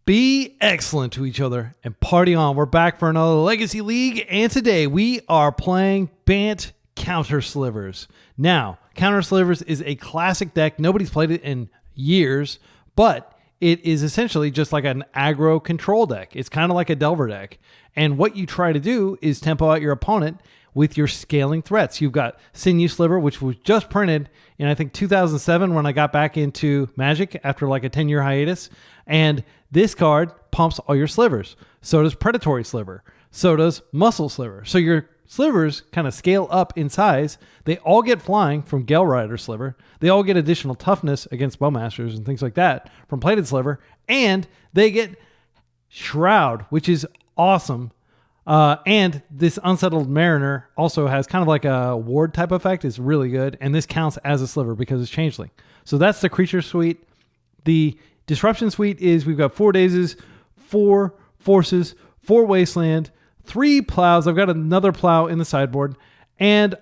Be excellent to each other and party on. We're back for another Legacy League, and today we are playing Bant Counter Slivers. Now, Counter Slivers is a classic deck. Nobody's played it in years, but it is essentially just like an aggro control deck. It's kind of like a Delver deck. And what you try to do is tempo out your opponent with your scaling threats. You've got Sinew Sliver, which was just printed in, I think, 2007 when I got back into Magic after like a 10-year hiatus. And this card pumps all your slivers. So does Predatory Sliver. So does Muscle Sliver. So your slivers kind of scale up in size. They all get flying from Gale Rider Sliver. They all get additional toughness against Bowmasters and things like that from Plated Sliver. And they get Shroud, which is awesome. And this Unsettled Mariner also has kind of like a ward type effect. It's really good. And this counts as a sliver because it's changeling. So that's the creature suite. The disruption suite is we've got 4 Dazes, 4 Forces, 4 Wasteland, 3 Plows. I've got another Plow in the sideboard. And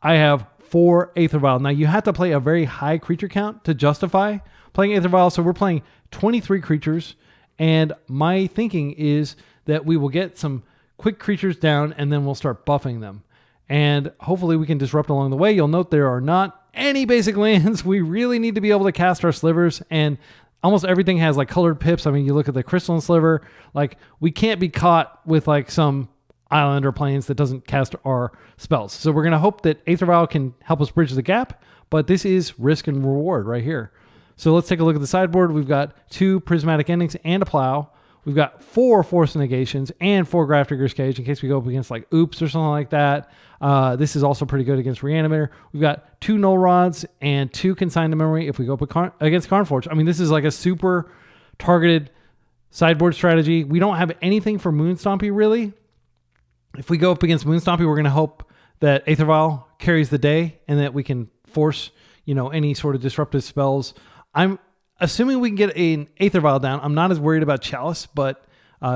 I have 4 Aether Vial. Now you have to play a very high creature count to justify playing Aether Vial. So we're playing 23 creatures. And my thinking is that we will get some quick creatures down, and then we'll start buffing them. And hopefully we can disrupt along the way. You'll note there are not any basic lands. We really need to be able to cast our slivers, and almost everything has like colored pips. I mean, you look at the Crystalline Sliver, like we can't be caught with like some island or plains that doesn't cast our spells. So we're going to hope that Aether Vial can help us bridge the gap, but this is risk and reward right here. So let's take a look at the sideboard. We've got 2 Prismatic Endings and a Plow. We've got 4 Force Negations and 4 Grafdigger's Cage in case we go up against like Oops or something like that. This is also pretty good against Reanimator. We've got 2 Null Rods and 2 Consign to Memory if we go up against Carnforge. I mean, this is like a super targeted sideboard strategy. We don't have anything for Moon Stompy really. If we go up against Moon Stompy, we're going to hope that Aether Vial carries the day and that we can force, any sort of disruptive spells. I'm assuming we can get an Aether Vial down. I'm not as worried about Chalice, but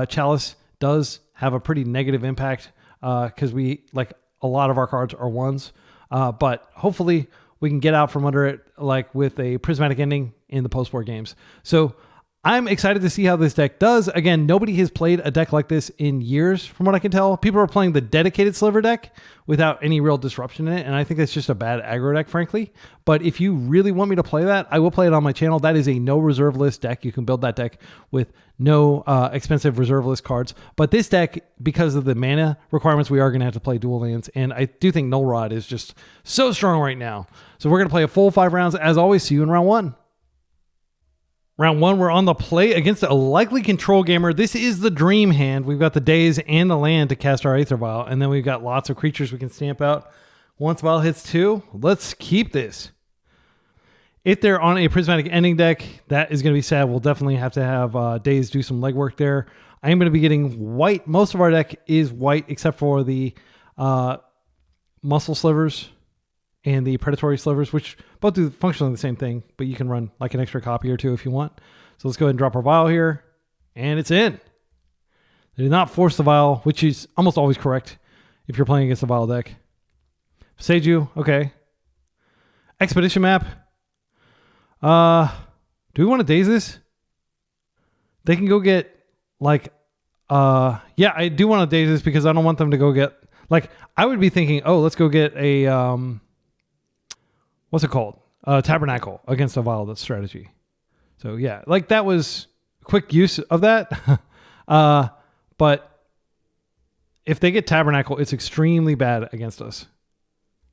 Chalice does have a pretty negative impact because we like a lot of our cards are 1s. But hopefully we can get out from under it like with a Prismatic Ending in the post-war games. So I'm excited to see how this deck does. Again, nobody has played a deck like this in years, from what I can tell. People are playing the dedicated Sliver deck without any real disruption in it, and I think that's just a bad aggro deck, frankly. But if you really want me to play that, I will play it on my channel. That is a no reserve list deck. You can build that deck with no expensive reserve list cards. But this deck, because of the mana requirements, we are going to have to play dual lands, and I do think Null Rod is just so strong right now. So we're going to play a full 5 rounds. As always, see you in round 1. Round 1, we're on the play against a likely control gamer. This is the dream hand. We've got the Daze and the land to cast our Aether Vial, and then we've got lots of creatures we can stamp out. Once Vial hits 2, let's keep this. If they're on a Prismatic Ending deck, that is going to be sad. We'll definitely have to have Daze do some legwork there. I am going to be getting white. Most of our deck is white, except for the Muscle Slivers and the Predatory Slivers, which both do functionally the same thing, but you can run like an extra copy or 2 if you want. So let's go ahead and drop our Vial here, and it's in. They did not force the Vial, which is almost always correct if you're playing against a Vial deck. Seiju, okay. Expedition Map. Do we want to Daze this? They can go get like, yeah, I do want to Daze this because I don't want them to go get, like, I would be thinking, oh, let's go get a, what's it called? Tabernacle against a Vial strategy. So yeah, like that was quick use of that. But if they get Tabernacle, it's extremely bad against us.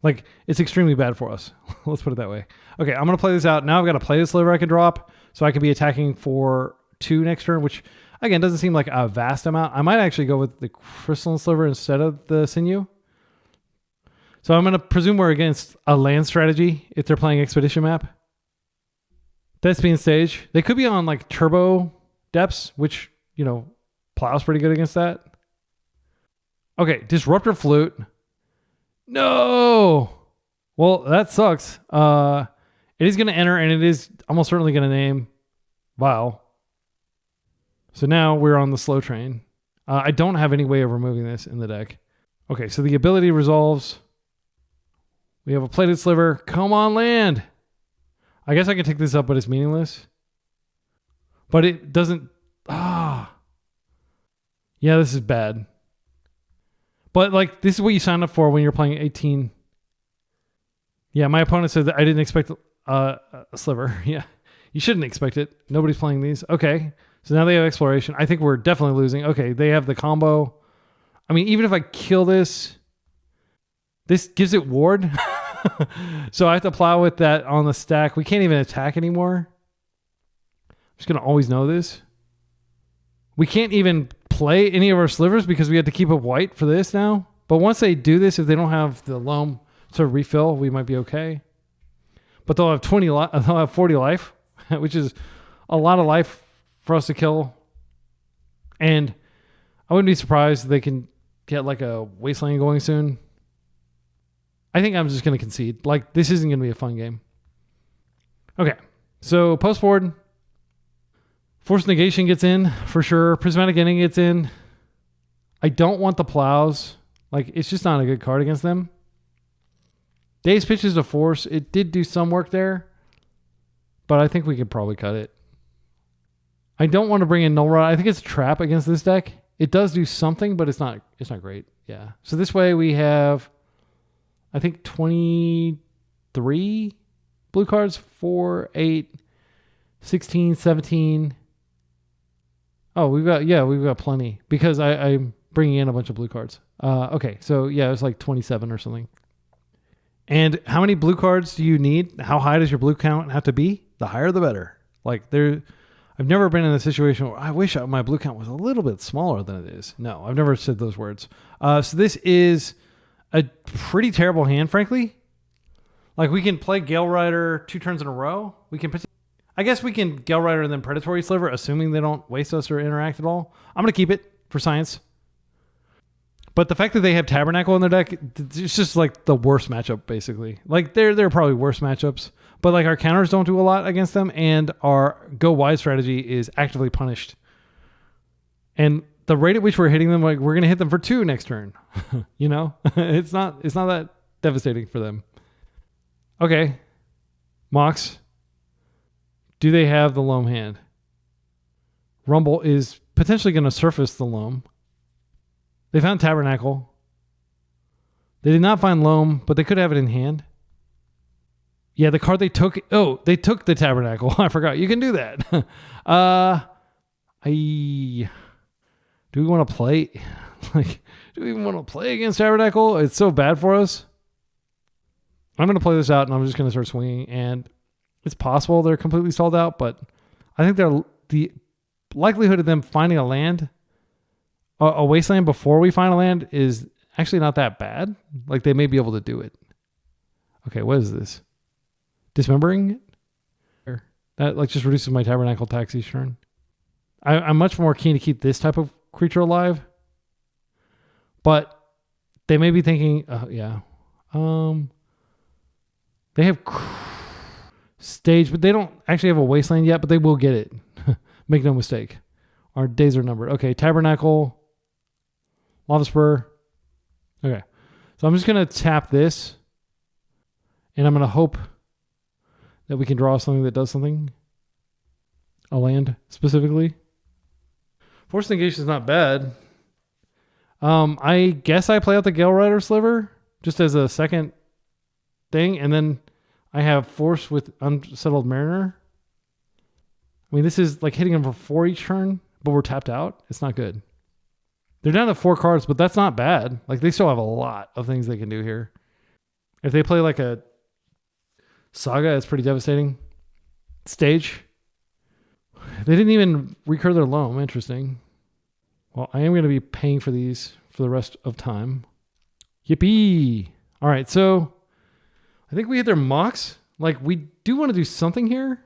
Like it's extremely bad for us. Let's put it that way. Okay, I'm going to play this out. Now I've got a Plated Sliver I can drop so I can be attacking for 2 next turn, which again, doesn't seem like a vast amount. I might actually go with the Crystalline Sliver instead of the Sinew. So I'm going to presume we're against a land strategy if they're playing Expedition Map. Thespian Stage. They could be on like Turbo Depths, which, Plow's pretty good against that. Okay, Disruptor Flute. No! Well, that sucks. It is going to enter, and it is almost certainly going to name Vial. So now we're on the slow train. I don't have any way of removing this in the deck. Okay, so the ability resolves. We have a Plated Sliver. Come on, land. I guess I can take this up, but it's meaningless. But it doesn't Yeah, this is bad. But like, this is what you sign up for when you're playing 18. Yeah, my opponent said that I didn't expect a sliver. Yeah, you shouldn't expect it. Nobody's playing these. Okay, so now they have exploration. I think we're definitely losing. Okay, they have the combo. I mean, even if I kill this gives it ward. So I have to plow with that on the stack. We can't even attack anymore. I'm just going to always know this. We can't even play any of our slivers because we had to keep up white for this now. But once they do this, if they don't have the loam to refill, we might be okay. But they'll have 40 life, which is a lot of life for us to kill. And I wouldn't be surprised if they can get like a Wasteland going soon. I think I'm just going to concede. Like, this isn't going to be a fun game. Okay, so post board. Force Negation gets in for sure. Prismatic Ending gets in. I don't want the plows. Like, it's just not a good card against them. Daze pitches to Force. It did do some work there, but I think we could probably cut it. I don't want to bring in Null Rod. I think it's a trap against this deck. It does do something, but it's not great. Yeah. So this way we have, I think, 23 blue cards, 4, 8, 16, 17. Oh, we've got plenty because I'm bringing in a bunch of blue cards. Okay, so yeah, it's like 27 or something. And how many blue cards do you need? How high does your blue count have to be? The higher, the better. Like I've never been in a situation where I wish my blue count was a little bit smaller than it is. No, I've never said those words. So this is a pretty terrible hand, frankly. Like, we can play Gale Rider 2 turns in a row. I guess we can Gale Rider and then Predatory Sliver, assuming they don't waste us or interact at all. I'm going to keep it for science. But the fact that they have Tabernacle in their deck, it's just like the worst matchup, basically. Like, they're probably worse matchups. But like, our counters don't do a lot against them, and our go wide strategy is actively punished. And the rate at which we're hitting them, like, we're going to hit them for 2 next turn. You know? It's not that devastating for them. Okay. Mox. Do they have the loam hand? Rumble is potentially going to surface the loam. They found Tabernacle. They did not find loam, but they could have it in hand. Yeah, the card they took. Oh, they took the Tabernacle. I forgot. You can do that. Do we want to play? Like, do we even want to play against Tabernacle? It's so bad for us. I'm going to play this out, and I'm just going to start swinging. And it's possible they're completely stalled out, but I think the likelihood of them finding a land, a Wasteland before we find a land, is actually not that bad. Like, they may be able to do it. Okay, what is this? Dismembering? That like just reduces my Tabernacle tax each turn. I'm much more keen to keep this type of creature alive. But they may be thinking, they have stage, but they don't actually have a Wasteland yet, but they will get it. Make no mistake. Our days are numbered. Okay, Tabernacle, Lava Spur. Okay, so I'm just going to tap this, and I'm going to hope that we can draw something that does something. A land, specifically. Force Negation is not bad. I guess I play out the Gale Rider Sliver just as a second thing, and then I have Force with Unsettled Mariner. I mean, this is like hitting them for 4 each turn, but we're tapped out. It's not good. They're down to 4 cards, but that's not bad. Like, they still have a lot of things they can do here. If they play like a Saga, it's pretty devastating. Stage. They didn't even recur their loam. Interesting. Well, I am going to be paying for these for the rest of time. Yippee! All right, so I think we hit their mocks. Like, we do want to do something here.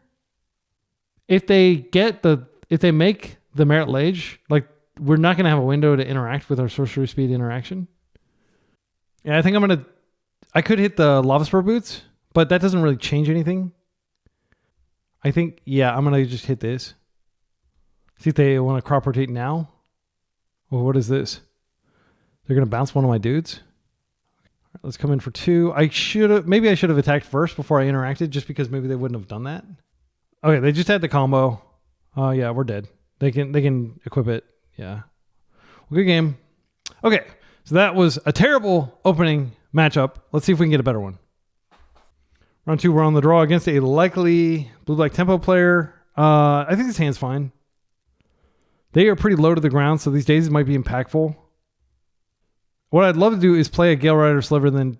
If they make the Merit Lage, like, we're not going to have a window to interact with our sorcery speed interaction. Yeah, I think I could hit the Lava Spur Boots, but that doesn't really change anything. I think, yeah, I'm going to just hit this. See if they want to crop rotate now. Well, what is this? They're going to bounce one of my dudes. All right, let's come in for 2. Maybe I should have attacked first before I interacted, just because maybe they wouldn't have done that. Okay, they just had the combo. Oh, yeah, we're dead. They can equip it. Yeah. Well, good game. Okay. So that was a terrible opening matchup. Let's see if we can get a better one. Round 2, we're on the draw against a likely blue-black tempo player. I think this hand's fine. They are pretty low to the ground, so these Dazes might be impactful. What I'd love to do is play a Gale Rider Sliver, then...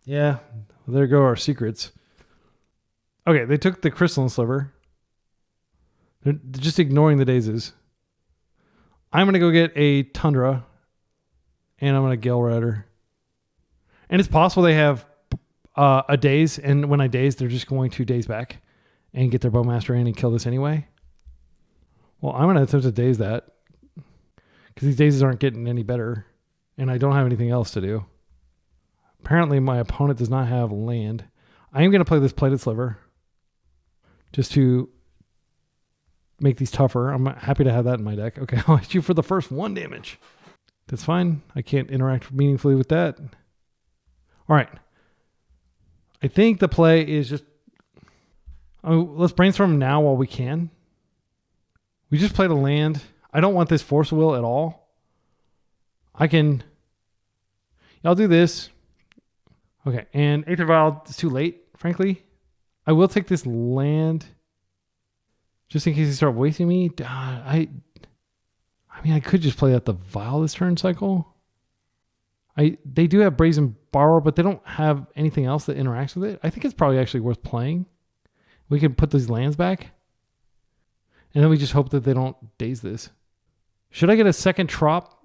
yeah, there go our secrets. Okay, they took the Crystalline Sliver. They're just ignoring the Dazes. I'm going to go get a Tundra, and I'm going to Gale Rider. And it's possible they have a Daze, and when I Daze, they're just going to Daze back and get their Bowmaster in and kill this anyway. Well, I'm going to attempt to Daze that because these Dazes aren't getting any better, and I don't have anything else to do. Apparently, my opponent does not have land. I am going to play this Plated Sliver just to make these tougher. I'm happy to have that in my deck. Okay, I'll hit you for the first 1 damage. That's fine. I can't interact meaningfully with that. All right. I think the play is just... let's brainstorm now while we can. We just played a land. I don't want this Force of Will at all. I can... I'll do this. Okay, and Aether Vial is too late, frankly. I will take this land just in case they start wasting me. I mean, I could just play out the Vial this turn cycle. They do have Brazen Borrower, but they don't have anything else that interacts with it. I think it's probably actually worth playing. We can put these lands back. And then we just hope that they don't Daze this. Should I get a second Trop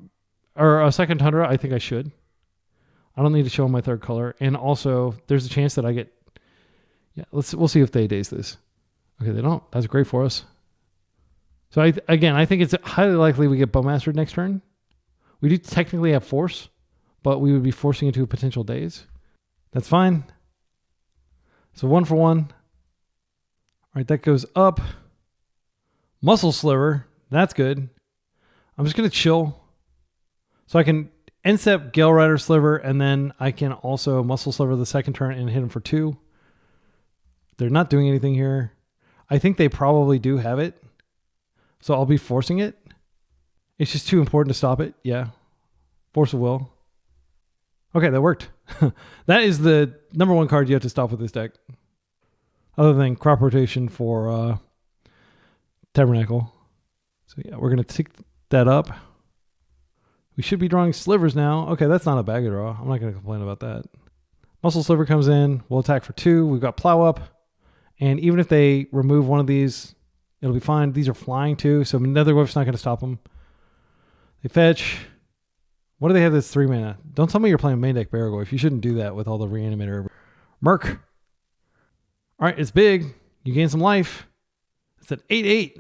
or a second Tundra? I think I should. I don't need to show them my third color. And also, there's a chance that I get... Yeah, we'll see if they Daze this. Okay, they don't. That's great for us. So, I think it's highly likely we get Bowmastered next turn. We do technically have Force, but we would be forcing into a potential Daze. That's fine. So 1 for 1. All right, that goes up. Muscle Sliver. That's good. I'm just going to chill. So I can Incept Gale Rider Sliver, and then I can also Muscle Sliver the second turn and hit him for 2. They're not doing anything here. I think they probably do have it. So I'll be forcing it. It's just too important to stop it. Yeah. Force of Will. Okay, that worked. That is the number 1 card you have to stop with this deck. Other than crop rotation for Tabernacle. So yeah, we're going to take that up. We should be drawing Slivers now. Okay, that's not a bag of draw. I'm not going to complain about that. Muscle Sliver comes in. We'll attack for 2. We've got Plow Up. And even if they remove one of these, it'll be fine. These are flying too, so Netherwolf's not going to stop them. They fetch. What do they have that's 3 mana? Don't tell me you're playing main deck Baragorf. You shouldn't do that with all the Reanimator. Merc. All right, it's big. You gain some life. It's at 8/8.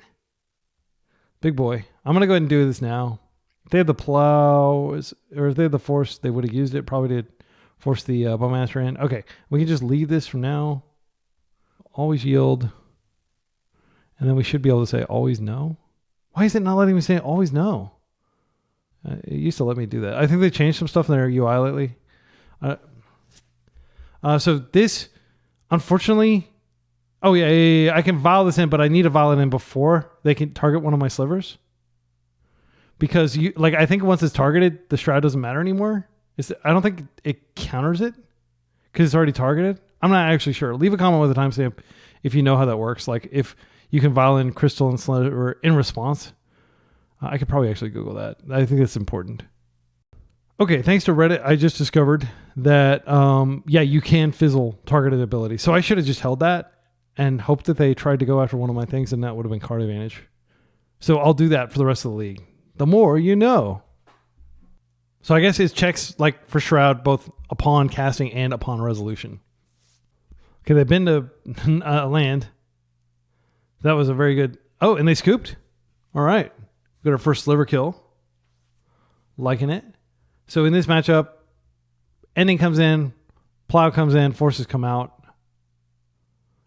Big boy. I'm going to go ahead and do this now. If they had the Plow, or if they had the Force, they would have used it. Probably did force the Bowmaster in. Okay, we can just leave this from now. Always yield. And then we should be able to say always no. Why is it not letting me say always no? It used to let me do that. I think they changed some stuff in their UI lately. So this, unfortunately... Oh, yeah, I can vial this in, but I need to vial it in before they can target one of my Slivers. Because, I think once it's targeted, the Shroud doesn't matter anymore. I don't think it counters it because it's already targeted. I'm not actually sure. Leave a comment with a timestamp if you know how that works. Like, if you can vial in Crystalline Sliver in response. I could probably actually Google that. I think that's important. Okay, thanks to Reddit, I just discovered that, you can fizzle targeted ability. So I should have just held that and hoped that they tried to go after one of my things, and that would have been card advantage. So I'll do that for the rest of the league. The more you know. So I guess it checks like for Shroud both upon casting and upon resolution. Okay, they've been to land. That was a very good... Oh, and they scooped? All right. Got our first Sliver kill. Liking it. So in this matchup, Ending comes in, Plow comes in, Forces come out.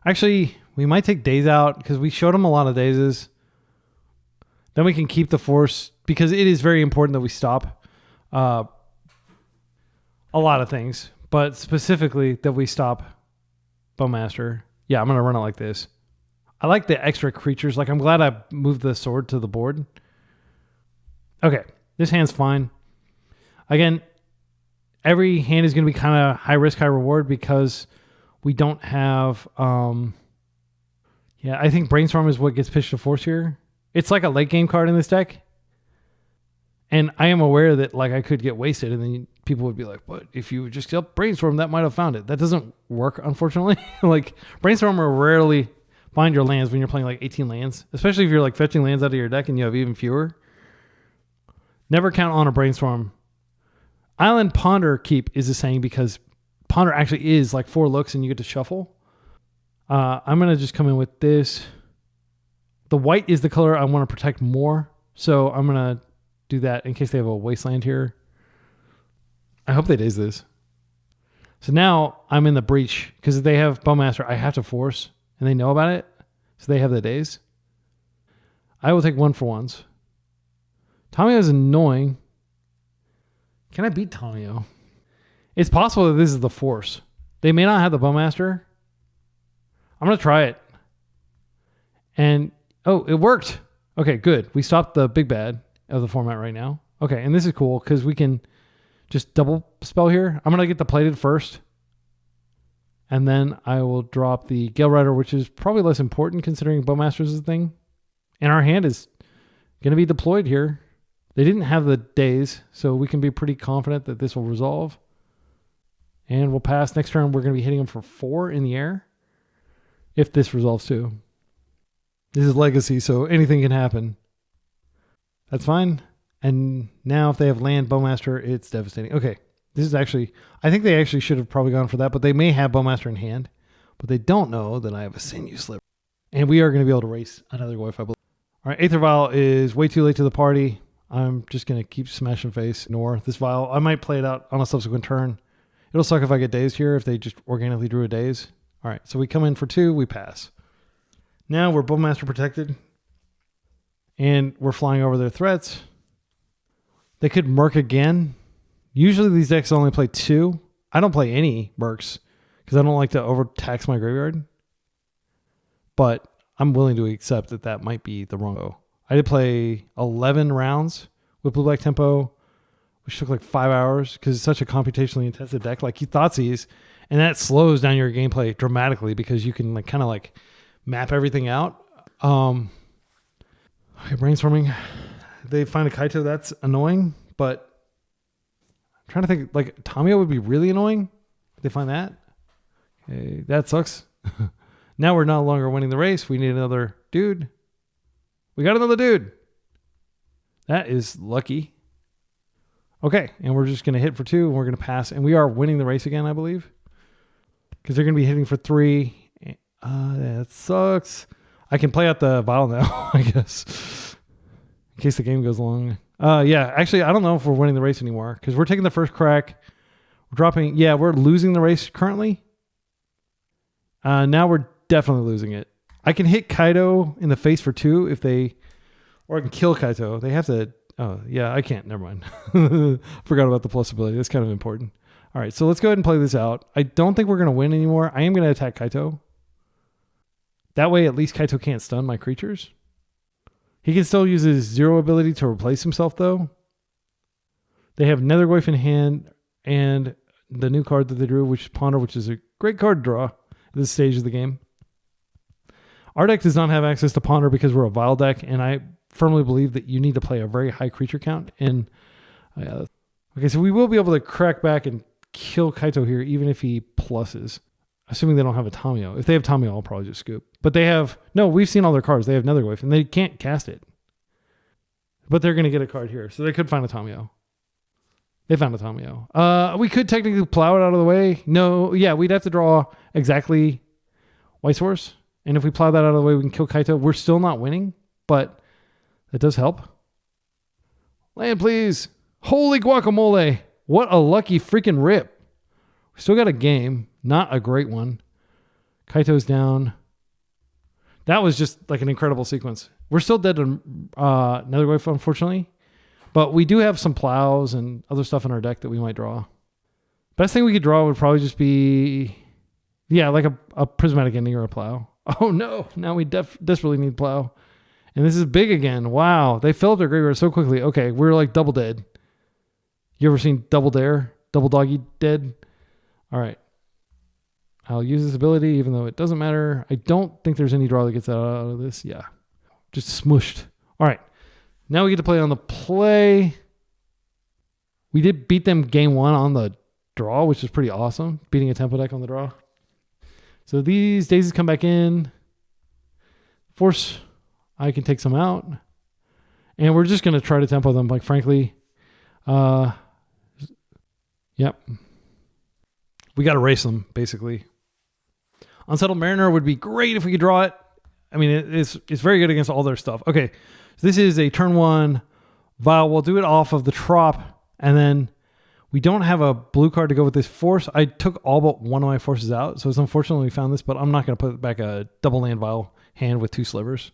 Actually, we might take Daze out because we showed them a lot of Dazes. Then we can keep the Force because it is very important that we stop a lot of things, but specifically that we stop Bowmaster. Yeah, I'm going to run it like this. I like the extra creatures. Like, I'm glad I moved the sword to the board. Okay, this hand's fine. Again, every hand is going to be kind of high risk, high reward because we don't have... yeah, I think Brainstorm is what gets pitched to Force here. It's like a late game card in this deck. And I am aware that like I could get wasted and then people would be like, but if you just kept Brainstorm, that might have found it. That doesn't work, unfortunately. Like Brainstorm will rarely find your lands when you're playing like 18 lands, especially if you're like fetching lands out of your deck and you have even fewer. Never count on a Brainstorm. Island Ponder Keep is the saying because Ponder actually is like 4 looks and you get to shuffle. I'm going to just come in with this. The white is the color I want to protect more. So I'm going to do that in case they have a Wasteland here. I hope they Daze this. So now I'm in the breach because if they have Bowmaster, I have to force and they know about it. So they have the Daze. I will take 1-for-1s. Tomio is annoying. Can I beat Tomio? It's possible that this is the force. They may not have the Bowmaster. I'm going to try it. And, oh, it worked. Okay, good. We stopped the big bad of the format right now. Okay, and this is cool because we can just double spell here. I'm going to get the plated first. And then I will drop the Gale Rider, which is probably less important considering Bowmaster is a thing. And our hand is going to be deployed here. They didn't have the Daze, so we can be pretty confident that this will resolve. And we'll pass. Next turn, we're going to be hitting them for 4 in the air. If this resolves too. This is Legacy, so anything can happen. That's fine. And now if they have land Bowmaster, it's devastating. Okay. This is actually... I think they actually should have probably gone for that, but they may have Bowmaster in hand. But they don't know that I have a Sinew Sliver. And we are going to be able to race another go if I believe. All right, Aether Vial is way too late to the party. I'm just going to keep smashing face. Ignore this Vial. I might play it out on a subsequent turn. It'll suck if I get Dazed here, if they just organically drew a Daze. All right, so we come in for 2, we pass. Now we're Bowmaster protected. And we're flying over their threats. They could Merc again. Usually these decks only play 2. I don't play any Mercs because I don't like to overtax my graveyard. But I'm willing to accept that that might be the wrong go. I did play 11 rounds with Blue-Black Tempo, which took like 5 hours because it's such a computationally intensive deck. Like you Thoughtseize, and that slows down your gameplay dramatically because you can like kind of like map everything out. Okay, Brainstorming. They find a Kaito, that's annoying, but I'm trying to think, like Tomio would be really annoying if they find that. Okay, that sucks. Now we're no longer winning the race. We need another dude. We got another dude. That is lucky. Okay, and we're just going to hit for 2, and we're going to pass, and we are winning the race again, I believe, because they're going to be hitting for 3. That sucks. I can play out the Vial now, I guess, in case the game goes long. Yeah, actually, I don't know if we're winning the race anymore, because we're taking the first crack. We're dropping. Yeah, we're losing the race currently. Now we're definitely losing it. I can hit Kaito in the face for 2 if they, or I can kill Kaito. They have to, oh yeah, I can't, never mind. Forgot about the plus ability. That's kind of important. All right, so let's go ahead and play this out. I don't think we're going to win anymore. I am going to attack Kaito. That way, at least Kaito can't stun my creatures. He can still use his 0 ability to replace himself though. They have Nethergoyf in hand and the new card that they drew, which is Ponder, which is a great card to draw at this stage of the game. Our deck does not have access to Ponder because we're a Vial deck, and I firmly believe that you need to play a very high creature count. And okay, so we will be able to crack back and kill Kaito here, even if he pluses, assuming they don't have a Tomio. If they have Tomio, I'll probably just scoop. But they have, no, we've seen all their cards. They have Nethergoyf, and they can't cast it. But they're going to get a card here, so they could find a Tomio. They found a Tomio. We could technically plow it out of the way. No, yeah, we'd have to draw exactly White Source. And if we plow that out of the way, we can kill Kaito. We're still not winning, but that does help. Land, please. Holy guacamole. What a lucky freaking rip. We still got a game. Not a great one. Kaito's down. That was just like an incredible sequence. We're still dead to Nethergoyf, unfortunately. But we do have some plows and other stuff in our deck that we might draw. Best thing we could draw would probably just be, yeah, like a prismatic ending or a plow. Oh no, now we desperately need plow. And this is big again. Wow, they filled up their graveyard so quickly. Okay, we're like double dead. You ever seen Double Dare? Double Doggy Dead? All right. I'll use this ability even though it doesn't matter. I don't think there's any draw that gets out of this. Yeah. Just smushed. All right. Now we get to play on the play. We did beat them game 1 on the draw, which is pretty awesome. Beating a tempo deck on the draw. So these Dazes come back in. Force, I can take some out. And we're just going to try to tempo them, like, frankly. Yep. We got to race them, basically. Unsettled Mariner would be great if we could draw it. I mean, it's very good against all their stuff. Okay, so this is a turn 1 Vial. We'll do it off of the Trop, and then we don't have a blue card to go with this Force. I took all but one of my forces out, so it's unfortunate we found this, but I'm not going to put back a double land Vial hand with 2 slivers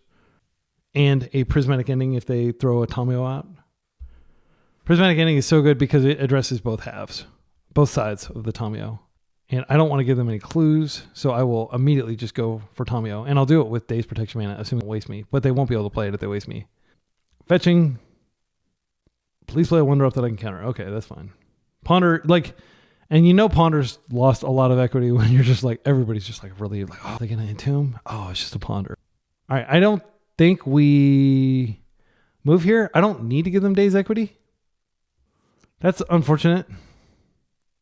and a Prismatic Ending if they throw a Tomio out. Prismatic Ending is so good because it addresses both halves, both sides of the Tomio. And I don't want to give them any clues, so I will immediately just go for Tomio. And I'll do it with Daze Protection Mana, assuming it wastes me. But they won't be able to play it if they waste me. Fetching. Please play a 1-drop that I can counter. Okay, that's fine. Ponder, like, and you know Ponder's lost a lot of equity when you're just like, everybody's just like relieved. Like, oh, they're going to entomb? Oh, it's just a Ponder. All right, I don't think we move here. I don't need to give them Daze equity. That's unfortunate.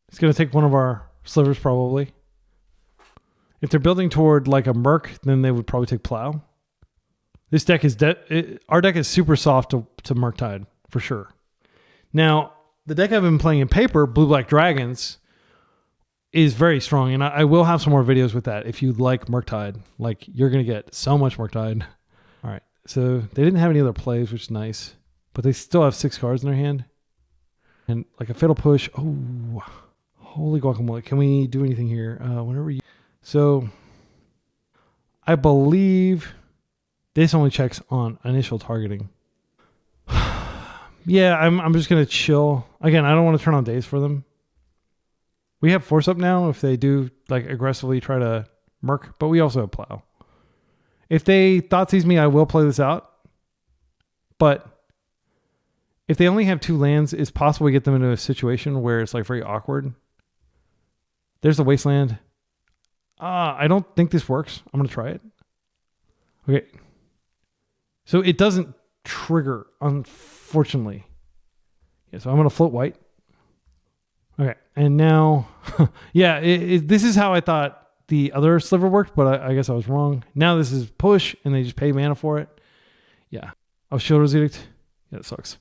It's going to take one of our slivers probably. If they're building toward like a Merc, then they would probably take Plow. This deck is our deck is super soft to Murktide for sure. Now, the deck I've been playing in paper, Blue Black Dragons, is very strong, and I will have some more videos with that if you like Murktide. Like, you're going to get so much Murktide. All right, so they didn't have any other plays, which is nice, but they still have 6 cards in their hand. And like a Fatal Push. Oh, holy guacamole. Can we do anything here? Whenever you... So, I believe this only checks on initial targeting. Yeah, I'm just going to chill. Again, I don't want to turn on Daze for them. We have Force up now if they do like aggressively try to Merc, but we also have Plow. If they Thoughtseize me, I will play this out. But if they only have 2 lands, it's possible to get them into a situation where it's like very awkward. There's the Wasteland. I don't think this works. I'm going to try it. Okay. So it doesn't trigger, unfortunately. Yeah, so I'm going to float white. Okay. And now, yeah, this is how I thought the other sliver worked, but I guess I was wrong. Now this is push, and they just pay mana for it. Yeah. Oh, Shield's Edict. Yeah, it sucks.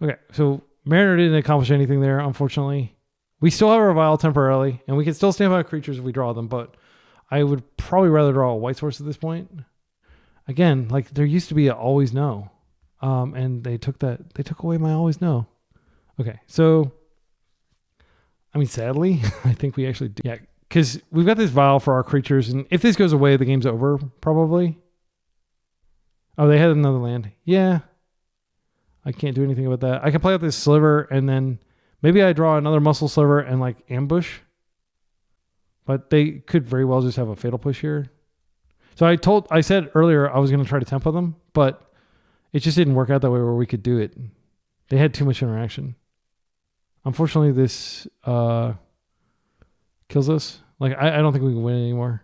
Okay, so Mariner didn't accomplish anything there, unfortunately. We still have our Vial temporarily, and we can still stamp out creatures if we draw them, but I would probably rather draw a white source at this point. Again, like there used to be a always no, and they took away my always no. Okay, so I mean, sadly, I think we actually do. Yeah, because we've got this Vial for our creatures, and if this goes away, the game's over, probably. Oh, they had another land. Yeah. I can't do anything about that. I can play out this Sliver, and then maybe I draw another Muscle Sliver and like ambush. But they could very well just have a Fatal Push here. So I said earlier I was going to try to tempo them, but it just didn't work out that way where we could do it. They had too much interaction. Unfortunately, this kills us. Like, I don't think we can win anymore.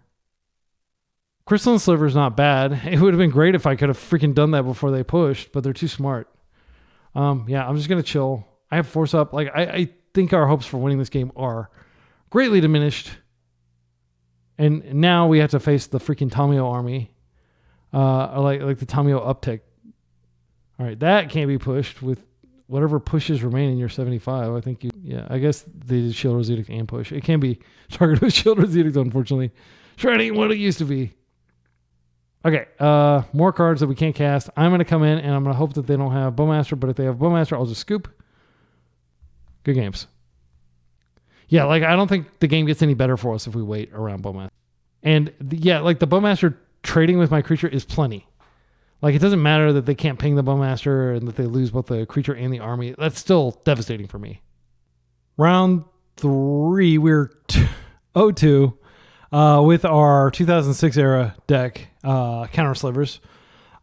Crystalline Sliver is not bad. It would have been great if I could have freaking done that before they pushed, but they're too smart. Yeah, I'm just going to chill. I have Force up. Like, I think our hopes for winning this game are greatly diminished. And now we have to face the freaking Tomio army. Like the Tomio uptick. All right, that can't be pushed with whatever pushes remain in your 75. I think I guess the Shield's Edict and push. It can be targeted with Shield's Edict, unfortunately. Sure, it ain't what it used to be. Okay, more cards that we can't cast. I'm going to come in, and I'm going to hope that they don't have Bowmaster, but if they have Bowmaster, I'll just scoop. Good games. Yeah, like, I don't think the game gets any better for us if we wait around Bowmaster. And, yeah, like, the Bowmaster trading with my creature is plenty. Like, it doesn't matter that they can't ping the Bowmaster and that they lose both the creature and the army. That's still devastating for me. Round 3, we're 0-2. with our 2006 era deck, Counter Slivers.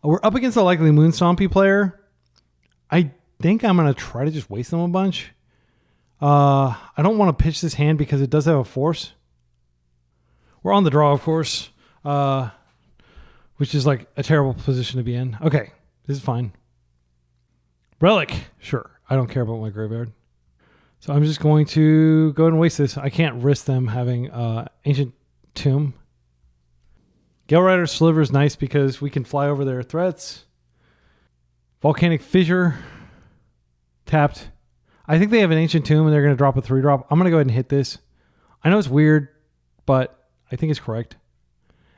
We're up against a likely Moon Stompy player. I think I'm going to try to just waste them a bunch. I don't want to pitch this hand because it does have a force. We're on the draw, of course, which is like a terrible position to be in. Okay, this is fine. Relic, sure. I don't care about my graveyard. So I'm just going to go ahead and waste this. I can't risk them having Ancient Tomb. Gale Rider Sliver is nice because we can fly over their threats. Volcanic Fissure. Tapped. I think they have an Ancient Tomb and they're going to drop a 3-drop. I'm going to go ahead and hit this. I know it's weird, but I think it's correct.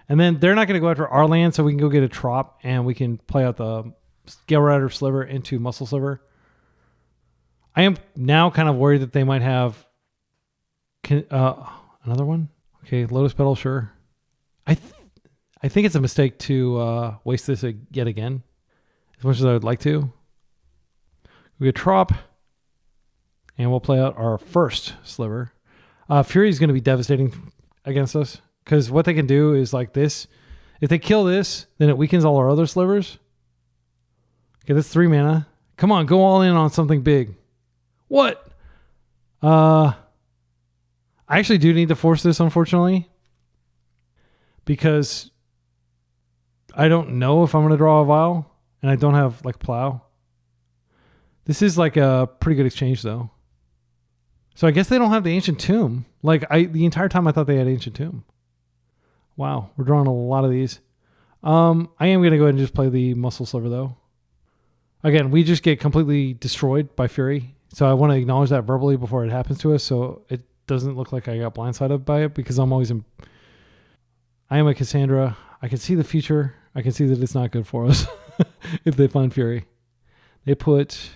And then they're not going to go after our land, so we can go get a Trop and we can play out the Gale Rider Sliver into Muscle Sliver. I am now kind of worried that they might have another one. Okay, Lotus Petal, sure. I think it's a mistake to waste this yet again, as much as I would like to. We get Trop, and we'll play out our first Sliver. Fury is going to be devastating against us, because what they can do is like this. If they kill this, then it weakens all our other Slivers. Okay, that's 3 mana. Come on, go all in on something big. What? I actually do need to force this, unfortunately, because I don't know if I'm going to draw a Vial, and I don't have like Plow. This is like a pretty good exchange, though. So I guess they don't have the Ancient Tomb. Like the entire time I thought they had Ancient Tomb. Wow, we're drawing a lot of these. I am going to go ahead and just play the Muscle Sliver, though. Again, we just get completely destroyed by Fury. So I want to acknowledge that verbally before it happens to us, so it doesn't look like I got blindsided by it, because I'm always I am a Cassandra. I can see the future. I can see that it's not good for us if they find Fury. They put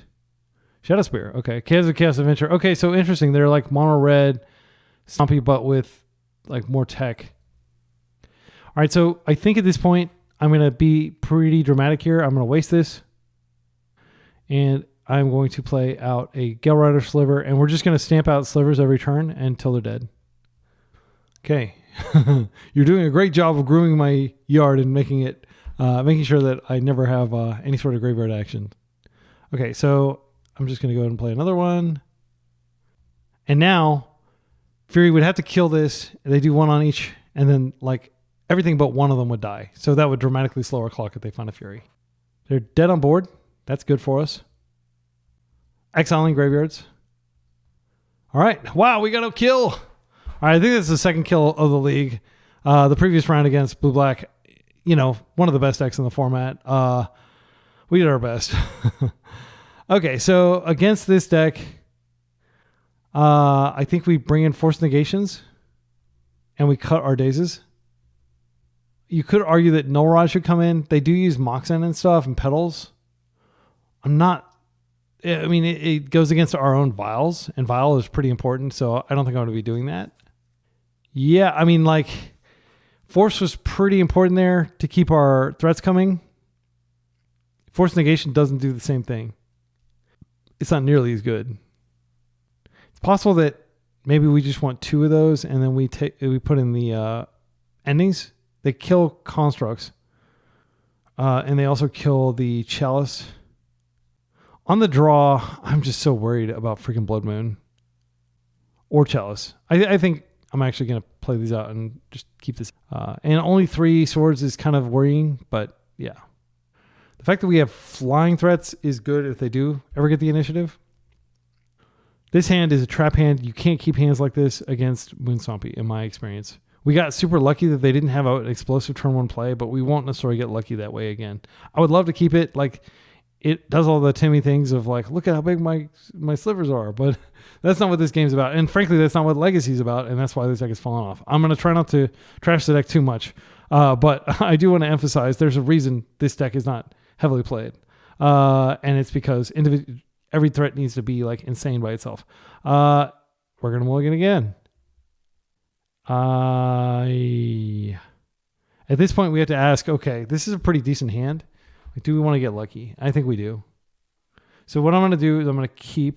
Shadow Spear. Okay. Chaos of Chaos Adventure. Okay, so interesting. They're like mono red, Stompy, but with like more tech. All right, so I think at this point, I'm going to be pretty dramatic here. I'm going to waste this. And I'm going to play out a Gale Rider Sliver, and we're just going to stamp out Slivers every turn until they're dead. Okay. You're doing a great job of grooming my yard and making sure that I never have any sort of graveyard action. Okay, so I'm just going to go ahead and play another one. And now, Fury would have to kill this. They do one on each, and then like everything but one of them would die. So that would dramatically slow our clock if they find a Fury. They're dead on board. That's good for us. Exiling graveyards. All right. Wow, we got a kill. All right, I think that's the second kill of the league. The previous round against Blue-Black, one of the best decks in the format. We did our best. Okay, so against this deck, I think we bring in Force Negations and we cut our Dazes. You could argue that Null Rod should come in. They do use Moxen and stuff and Petals. It goes against our own Vials, and Vial is pretty important, so I don't think I'm going to be doing that. Yeah, Force was pretty important there to keep our threats coming. Force Negation doesn't do the same thing. It's not nearly as good. It's possible that maybe we just want 2 of those, and then we put in the endings. They kill constructs, and they also kill the Chalice. On the draw, I'm just so worried about freaking Blood Moon or Chalice. I think I'm actually going to play these out and just keep this. And only 3 swords is kind of worrying, but yeah. The fact that we have flying threats is good if they do ever get the initiative. This hand is a trap hand. You can't keep hands like this against Moon Stompy, in my experience. We got super lucky that they didn't have an explosive turn 1 play, but we won't necessarily get lucky that way again. I would love to keep it like it does all the Timmy things of like, look at how big my slivers are, but that's not what this game's about. And frankly, that's not what Legacy's about, and that's why this deck is falling off. I'm going to try not to trash the deck too much, but I do want to emphasize there's a reason this deck is not heavily played, and it's because every threat needs to be like insane by itself. We're going to mulligan again. At this point, we have to ask, okay, this is a pretty decent hand. Like, do we want to get lucky? I think we do. So what I'm going to do is I'm going to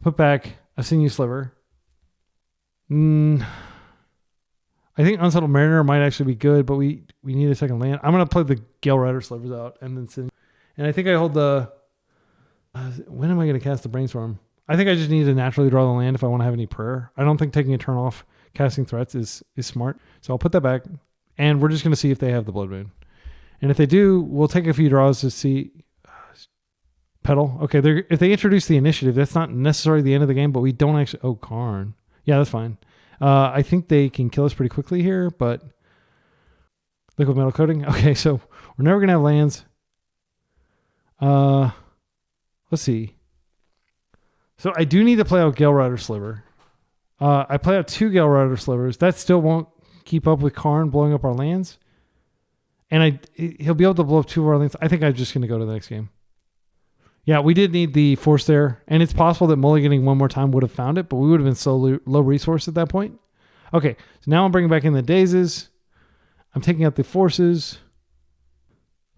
put back a Sinew Sliver. I think Unsettled Mariner might actually be good, but we need a second land. I'm going to play the Gale Rider Slivers out and then send. And I think I hold the... when am I going to cast the Brainstorm? I think I just need to naturally draw the land if I want to have any prayer. I don't think taking a turn off casting threats is smart. So I'll put that back. And we're just going to see if they have the Blood Moon. And if they do, we'll take a few draws to see... Pedal. Okay, if they introduce the initiative, that's not necessarily the end of the game, but we don't actually... Oh, Karn. Yeah, that's fine. I think they can kill us pretty quickly here, but... Liquid Metal Coating. Okay, so we're never going to have lands. Let's see. So I do need to play out Gale Rider Sliver. I play out 2 Gale Rider Slivers. That still won't keep up with Karn blowing up our lands. And he'll be able to blow up 2 of our lands. I think I'm just going to go to the next game. Yeah, we did need the force there. And it's possible that mulliganing one more time would have found it, but we would have been so low resource at that point. Okay, so now I'm bringing back in the Dazes. I'm taking out the forces.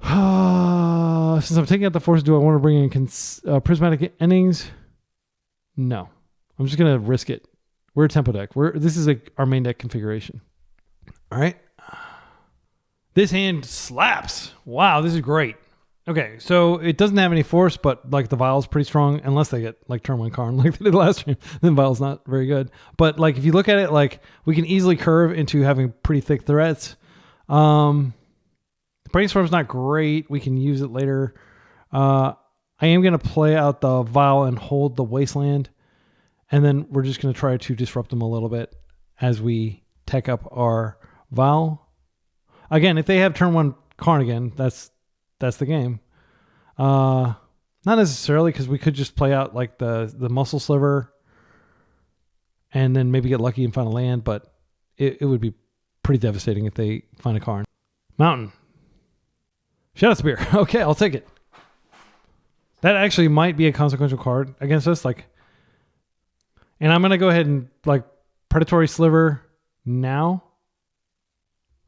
Since I'm taking out the forces, do I want to bring in prismatic endings? No. I'm just going to risk it. We're a tempo deck. This is our main deck configuration. All right. This hand slaps. Wow, this is great. Okay, so it doesn't have any force, but like the Vial's pretty strong, unless they get like turn 1 Karn like they did last time. Then Vial's not very good. But like if you look at it, like we can easily curve into having pretty thick threats. Brainstorm's not great. We can use it later. I am going to play out the Vial and hold the Wasteland. And then we're just going to try to disrupt them a little bit as we tech up our Vial. Again, if they have turn 1 Karn again, that's the game. Not necessarily, because we could just play out like the Muscle Sliver and then maybe get lucky and find a land, but it would be pretty devastating if they find a Karn. Mountain. Shadow Spear. Okay, I'll take it. That actually might be a consequential card against us. And I'm going to go ahead and Predatory Sliver now.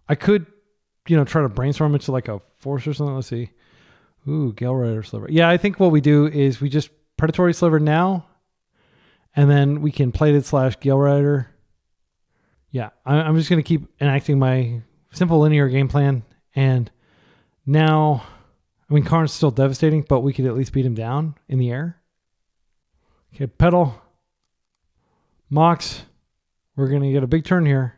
I could, try to brainstorm into a force or something. Let's see. Ooh, Gale Rider Sliver. Yeah, I think what we do is we just Predatory Sliver now, and then we can Plated / Gale Rider. Yeah, I'm just going to keep enacting my simple linear game plan. And now, Karn's still devastating, but we could at least beat him down in the air. Okay, Pedal. Mox. We're going to get a big turn here.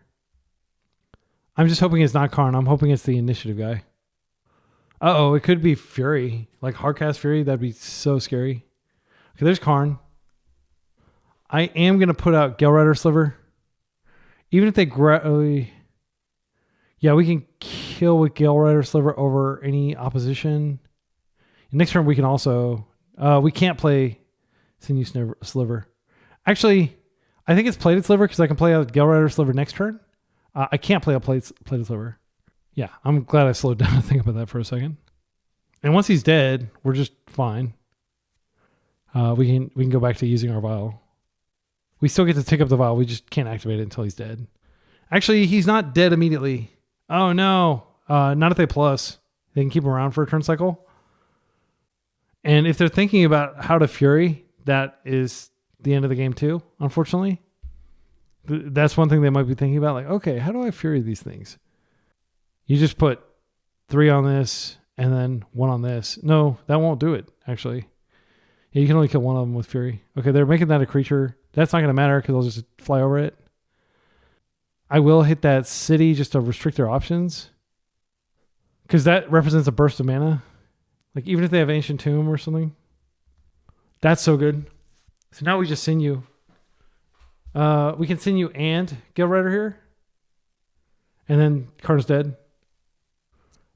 I'm just hoping it's not Karn. I'm hoping it's the initiative guy. Uh-oh, it could be Fury. Like Hardcast Fury. That'd be so scary. Okay, there's Karn. I am going to put out Gale Rider Sliver. Even if they... yeah, we can kill with Gale Rider Sliver over any opposition. Next turn, we can also... we can't play Sinew Sliver. Actually, I think it's Plated Sliver because I can play out Gale Rider Sliver next turn. I can't play a Plated Sliver. Yeah, I'm glad I slowed down to think about that for a second. And once he's dead, we're just fine. We can go back to using our Vial. We still get to tick up the Vial. We just can't activate it until he's dead. Actually, he's not dead immediately. Oh, no. Not if they plus. They can keep him around for a turn cycle. And if they're thinking about how to Fury, that is the end of the game too, unfortunately. That's one thing they might be thinking about. Okay, how do I Fury these things? You just put 3 on this and then 1 on this. No, that won't do it, actually. Yeah, you can only kill 1 of them with Fury. Okay, they're making that a creature. That's not going to matter because I'll just fly over it. I will hit that city just to restrict their options. Because that represents a burst of mana. Even if they have Ancient Tomb or something. That's so good. So now we just Sinew. We can Sinew and Gale Rider here. And then Karn's dead.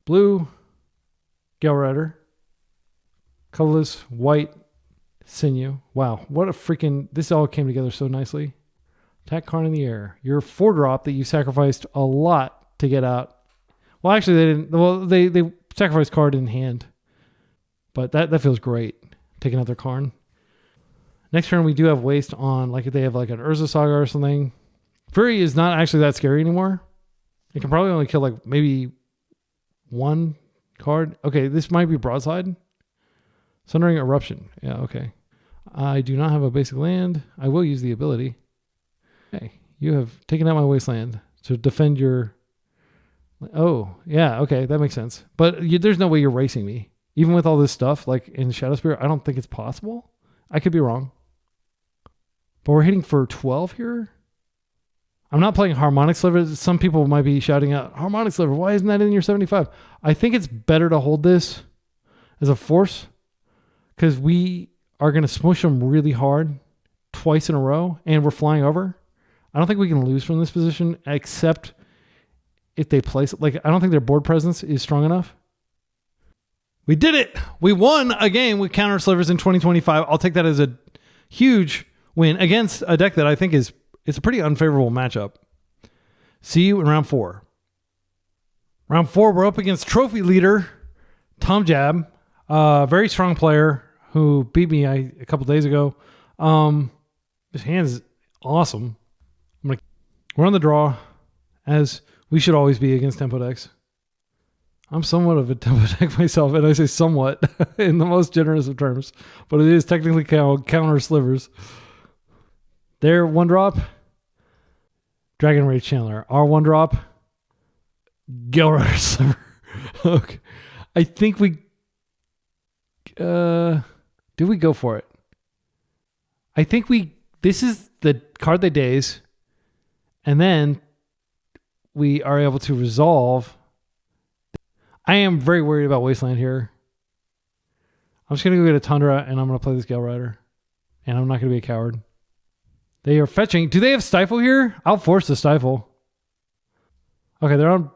Blue, Gale Rider. Colorless, white, Sinew. Wow, what a freaking... This all came together so nicely. Attack Karn in the air. Your 4-drop that you sacrificed a lot to get out. Well, actually, they didn't... Well, they sacrificed card in hand. But that feels great. Taking out their Karn. Next turn, we do have Waste on, if they have an Urza Saga or something. Fury is not actually that scary anymore. It can probably only kill maybe 1 card. Okay, this might be Broadside. Sundering Eruption. Yeah, okay. I do not have a basic land. I will use the ability. Okay, you have taken out my Wasteland. to defend your... Oh, yeah, okay, that makes sense. But there's no way you're racing me. Even with all this stuff, like in Shadow Spear, I don't think it's possible. I could be wrong. But we're hitting for 12 here? I'm not playing Harmonic Sliver. Some people might be shouting out, Harmonic Sliver, why isn't that in your 75? I think it's better to hold this as a force because we are going to smush them really hard twice in a row and we're flying over. I don't think we can lose from this position except if they place it. Like, I don't think their board presence is strong enough. We did it. We won a game with Counter Slivers in 2025. I'll take that as a huge win against a deck that I think it's a pretty unfavorable matchup. See you in round 4. Round 4, we're up against trophy leader Tomjab, very strong player who beat me a couple days ago. His hand is awesome. We're on the draw, as we should always be against tempo decks. I'm somewhat of a tempo deck myself, and I say somewhat in the most generous of terms, but it is technically Counter Slivers. Their 1-drop, Dragon Rage Chandler. Our 1-drop, Gilrider Sliver. Okay. I think we... do we go for it? I think we... This is the card they Daze, and then we are able to resolve. I am very worried about Wasteland here. I'm just going to go get a Tundra, and I'm going to play this Gilrider, and I'm not going to be a coward. They are fetching. Do they have Stifle here? I'll force the Stifle. Okay, they're on...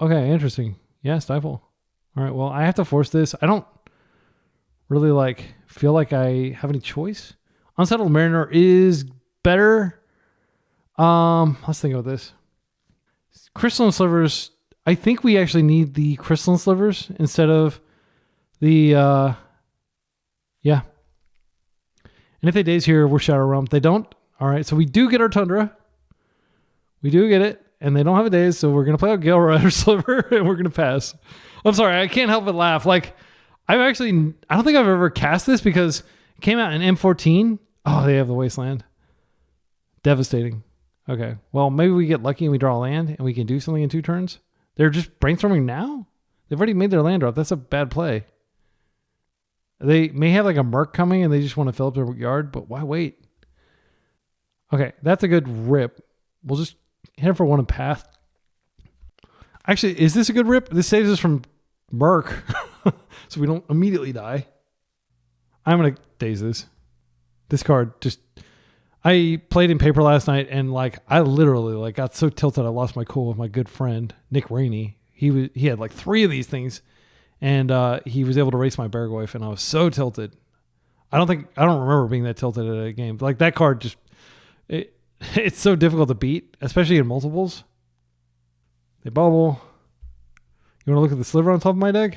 Okay, interesting. Yeah, Stifle. All right, well, I have to force this. I don't really feel like I have any choice. Unsettled Mariner is better. Let's think about this. Crystalline Slivers. I think we actually need the Crystalline Slivers instead of the... Yeah. And if they Daze here, we're Shadow Realm. They don't. All right, so we do get our Tundra. We do get it, and they don't have a Daze, so we're going to play out Gilrider Sliver, and we're going to pass. I'm sorry, I can't help but laugh. I don't think I've ever cast this because it came out in M14. Oh, they have the Wasteland. Devastating. Okay, well, maybe we get lucky and we draw a land, and we can do something in 2 turns. They're just brainstorming now? They've already made their land drop. That's a bad play. They may have a Merc coming, and they just want to fill up their yard, but why wait? Okay, that's a good rip. We'll just hit it for 1 and pass. Actually, is this a good rip? This saves us from Merc, so we don't immediately die. I'm going to Daze this. This card just... I played in paper last night, and I literally got so tilted I lost my cool with my good friend, Nick Rainey. He had 3 of these things, and he was able to race my Beargoyf, and I was so tilted. I don't remember being that tilted at a game. That card just... It's so difficult to beat, especially in multiples. They bubble. You want to look at the sliver on top of my deck?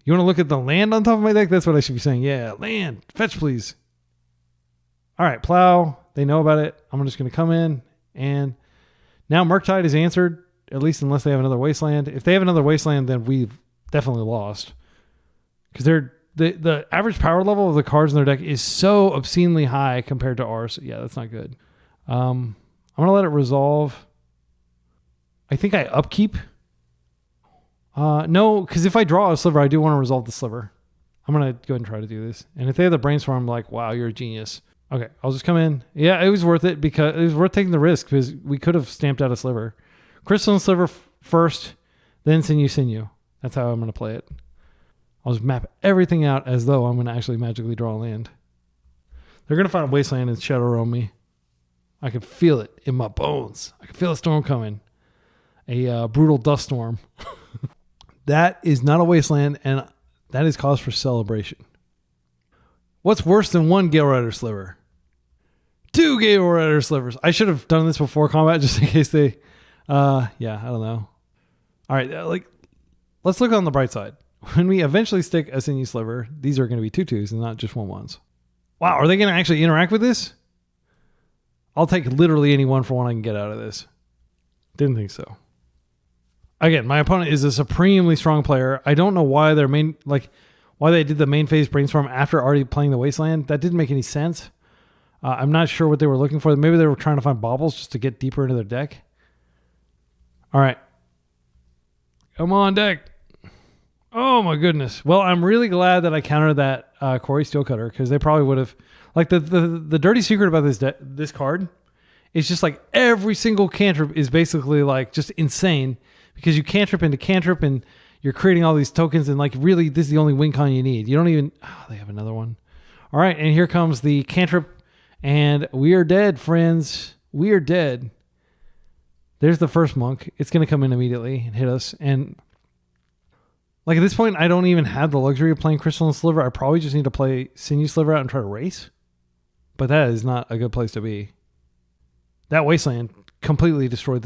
You want to look at the land on top of my deck? That's what I should be saying. Yeah, land. Fetch, please. All right, plow. They know about it. I'm just going to come in, and now Murktide is answered, at least unless they have another Wasteland. If they have another Wasteland, then we've definitely lost. Because the average power level of the cards in their deck is so obscenely high compared to ours. Yeah, that's not good. I'm going to let it resolve. I think I upkeep. No, because if I draw a sliver, I do want to resolve the sliver. I'm going to go ahead and try to do this. And if they have the brainstorm, wow, you're a genius. Okay, I'll just come in. Yeah, it was worth it because it was worth taking the risk because we could have stamped out a sliver. Crystalline Sliver first, then Sinew. That's how I'm going to play it. I'll just map everything out as though I'm going to actually magically draw a land. They're going to find a Wasteland and Shadow Realm me. I can feel it in my bones. I can feel a storm coming. A brutal dust storm. That is not a Wasteland, and that is cause for celebration. What's worse than 1 Gilrider Sliver? 2 Gilrider Slivers. I should have done this before combat just in case they... I don't know. All right, let's look on the bright side. When we eventually stick a Sinew Sliver, these are going to be 2/2s and not just 1/1s. Wow, are they going to actually interact with this? I'll take literally any 1-for-1 I can get out of this. Didn't think so. Again, my opponent is a supremely strong player. I don't know why why they did the main phase brainstorm after already playing the Wasteland. That didn't make any sense. I'm not sure what they were looking for. Maybe they were trying to find baubles just to get deeper into their deck. All right. Come on, deck. Oh, my goodness. Well, I'm really glad that I countered that Quarry Steelcutter because they probably would have... Like, the dirty secret about this card is just like every single cantrip is basically like just insane because you cantrip into cantrip and you're creating all these tokens and like really this is the only win con you need. You don't even... Oh, they have another one. All right, and here comes the cantrip. And we are dead, friends. We are dead. There's the first monk. It's going to come in immediately and hit us. And like at this point, I don't even have the luxury of playing Crystalline Sliver. I probably just need to play Sinew Sliver out and try to race. But that is not a good place to be. That Wasteland completely destroyed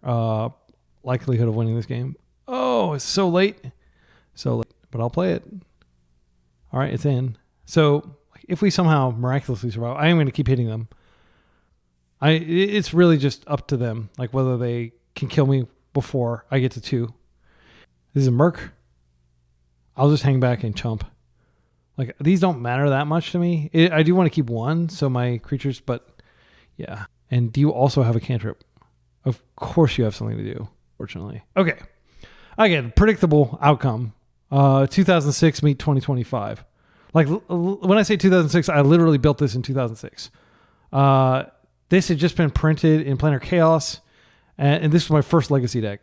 our likelihood of winning this game. Oh, it's so late. So late. But I'll play it. All right, it's in. So... If we somehow miraculously survive, I am going to keep hitting them. It's really just up to them, like whether they can kill me before I get to 2. This is a Merc. I'll just hang back and chump. Like these don't matter that much to me. I do want to keep 1, so my creatures, but yeah. And do you also have a cantrip? Of course you have something to do, fortunately. Okay. Again, predictable outcome. 2006 meet 2025. Like when I say 2006, I literally built this in 2006. This had just been printed in Planar Chaos, and this was my first Legacy deck.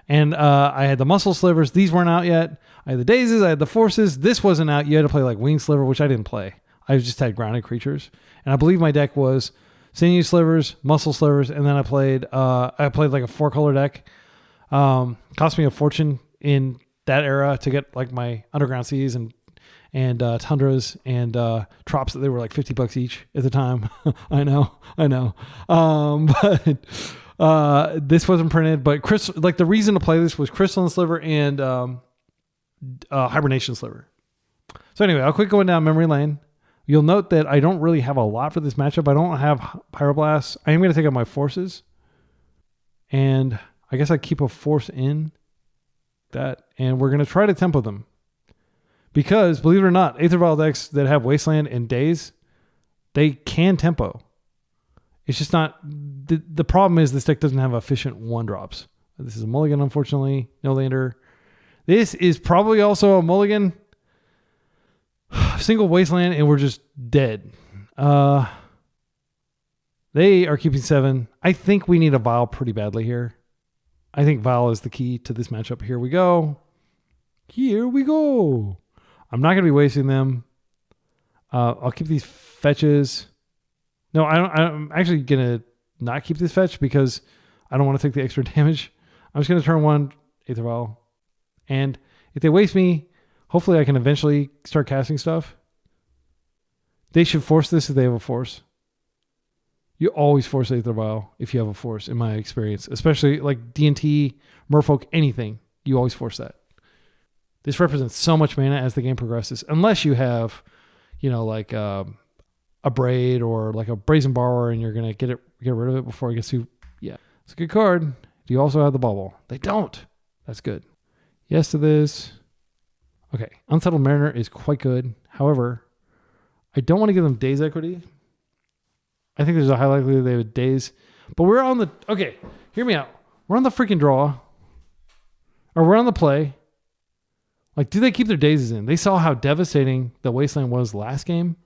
And I had the Muscle Slivers. These weren't out yet. I had the Dazes. I had the Forces. This wasn't out. You had to play like Wing Sliver, which I didn't play. I just had grounded creatures. And I believe my deck was Sinew Slivers, Muscle Slivers, and then I played like a 4-color deck. Cost me a fortune in that era to get like my Underground Seas and Tundras and Trops that they were like $50 each at the time. I know. But this wasn't printed. But the reason to play this was Crystalline Sliver and Hibernation Sliver. So anyway, I'll quick going down memory lane. You'll note that I don't really have a lot for this matchup. I don't have Pyroblast. I am going to take out my Forces. And I guess I keep a Force in that. And we're going to try to tempo them. Because, believe it or not, Aether Vial decks that have Wasteland and Daze, they can tempo. It's just not... The problem is this deck doesn't have efficient 1-drops. This is a mulligan, unfortunately. No lander. This is probably also a mulligan. Single Wasteland, and we're just dead. They are keeping 7. I think we need a Vial pretty badly here. I think Vial is the key to this matchup. Here we go. Here we go. I'm not going to be wasting them. I'll keep these fetches. No, I'm actually going to not keep this fetch because I don't want to take the extra damage. I'm just going to turn 1 Aether Vial. And if they waste me, hopefully I can eventually start casting stuff. They should force this if they have a force. You always force Aether Vial if you have a force, in my experience. Especially like D&T, Merfolk, anything. You always force that. This represents so much mana as the game progresses. Unless you have, like a Braid or like a Brazen Borrower and you're going to get rid of it before it gets too... Yeah. It's a good card. Do you also have the bubble? They don't. That's good. Yes to this. Okay. Unsettled Mariner is quite good. However, I don't want to give them Daze equity. I think there's a high likelihood they have a Daze. But we're on the... Okay. Hear me out. We're on the freaking draw. Or we're on the play. Like, do they keep their Dazes in? They saw how devastating the Wasteland was last game.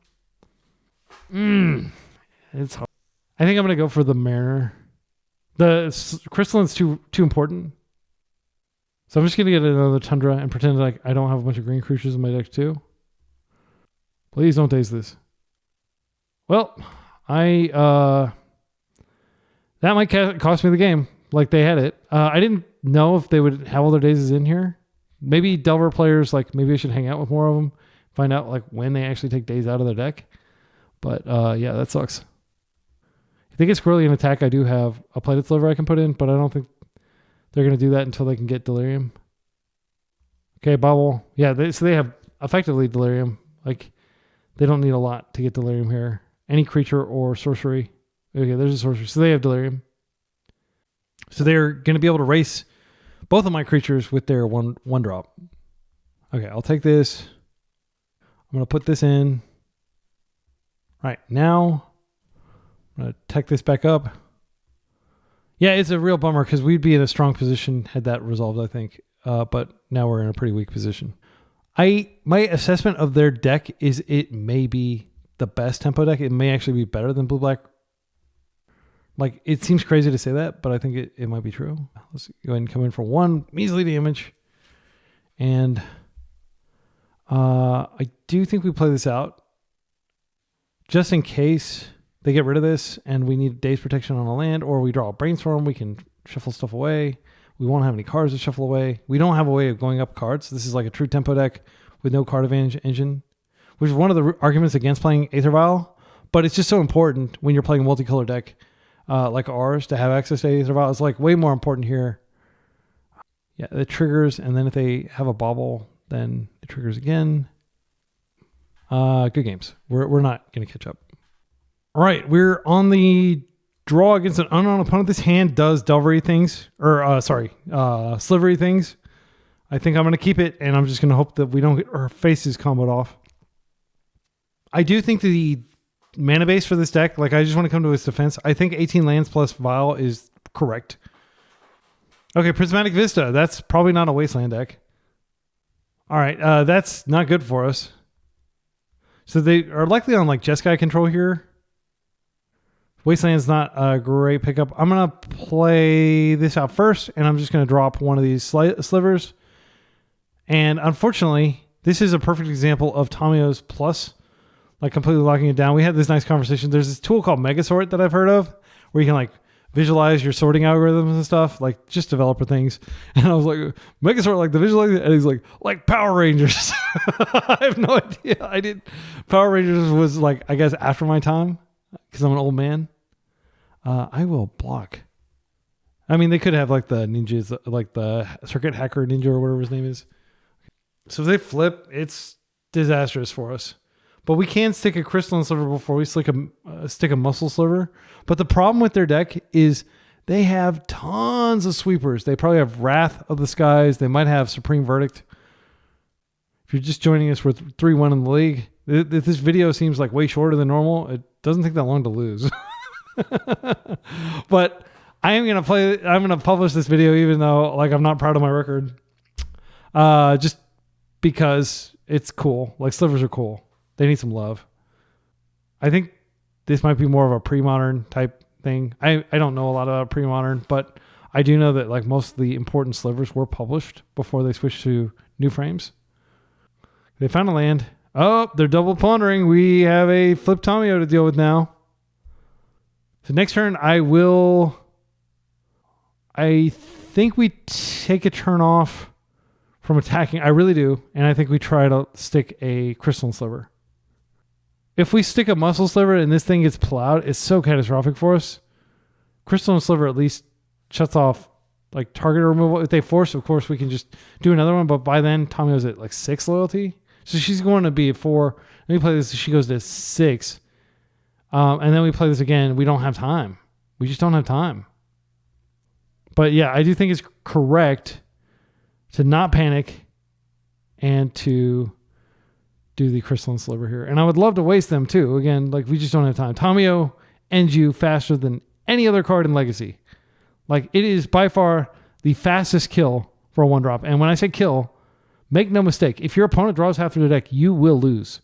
It's hard. I think I'm going to go for the Mariner. The Crystalline's too important. So I'm just going to get another Tundra and pretend like I don't have a bunch of green creatures in my deck too. Please don't Daze this. Well, that might cost me the game. Like they had it. I didn't know if they would have all their Dazes in here. Maybe Delver players, like maybe I should hang out with more of them. Find out like when they actually take Daze out of their deck. But yeah, that sucks. If they get squirrely in attack, I do have a Plated Sliver I can put in, but I don't think they're going to do that until they can get Delirium. Okay, Bobble. Yeah, so they have effectively Delirium. Like, they don't need a lot to get Delirium here. Any creature or sorcery. Okay, there's a sorcery. So they have Delirium. So they're going to be able to race both of my creatures with their one drop. Okay, I'll take this. I'm going to put this in. Right, now I'm going to tech this back up. Yeah, it's a real bummer because we'd be in a strong position had that resolved, I think. But now we're in a pretty weak position. My assessment of their deck is it may be the best tempo deck. It may actually be better than blue-black. Like, it seems crazy to say that, but I think it might be true. Let's go ahead and come in for 1 measly damage. And I do think we play this out. Just in case they get rid of this and we need Daze protection on a land, or we draw a Brainstorm, we can shuffle stuff away. We won't have any cards to shuffle away. We don't have a way of going up cards. This is like a true tempo deck with no card advantage engine, which is one of the arguments against playing Aether Vial. But it's just so important when you're playing a multicolor deck like ours to have access to Aether Vial. It's like way more important here. Yeah, the triggers, and then if they have a bobble, then it triggers again. Good games. We're not going to catch up. All right, we're on the draw against an unknown opponent. This hand does Delvery things, or Slivery things. I think I'm going to keep it, and I'm just going to hope that we don't get our faces comboed off. I do think the mana base for this deck, like I just want to come to its defense. I think 18 lands plus Vial is correct. Okay, Prismatic Vista. That's probably not a Wasteland deck. All right, that's not good for us. So they are likely on like Jeskai control here. Wasteland's not a great pickup. I'm going to play this out first, and I'm just going to drop one of these slivers. And unfortunately, this is a perfect example of Tamiyo's plus, like completely locking it down. We had this nice conversation. There's this tool called Megasort that I've heard of, where you can like visualize your sorting algorithms and stuff, like just developer things. And I was like, Megasort, like the visualizing, and he's like Power Rangers. I have no idea. Power Rangers was like, I guess after my time, because I'm an old man. I will block. I mean, they could have like the ninjas, like the circuit hacker ninja or whatever his name is. So if they flip, it's disastrous for us. But we can stick a Crystalline Sliver before we stick a Muscle Sliver. But the problem with their deck is they have tons of sweepers. They probably have Wrath of the Skies. They might have Supreme Verdict. If you're just joining us, we're 3-1 in the league. This video seems like way shorter than normal. It doesn't take that long to lose. But I'm going to publish this video even though like I'm not proud of my record. Just because it's cool. Like slivers are cool. They need some love. I think this might be more of a pre-modern type thing. I don't know a lot about pre-modern, but I do know that like most of the important slivers were published before they switched to new frames. They found a land. Oh, they're double pondering. We have a flip Tamiyo to deal with now. So next turn, I think we take a turn off from attacking. I really do. And I think we try to stick a Crystalline Sliver. If we stick a Muscle Sliver and this thing gets plowed, it's so catastrophic for us. Crystalline Sliver at least shuts off like target removal. If they force, of course, we can just do another one. But by then, Tamiyo's at like 6 loyalty. So she's going to be at 4. Then we play this. She goes to 6. And then we play this again. We don't have time. We just don't have time. But yeah, I do think it's correct to not panic and to do the Crystalline Sliver here. And I would love to waste them too. Again, like we just don't have time. Tamiyo ends you faster than any other card in Legacy. Like it is by far the fastest kill for a 1-drop. And when I say kill, make no mistake. If your opponent draws half of their deck, you will lose.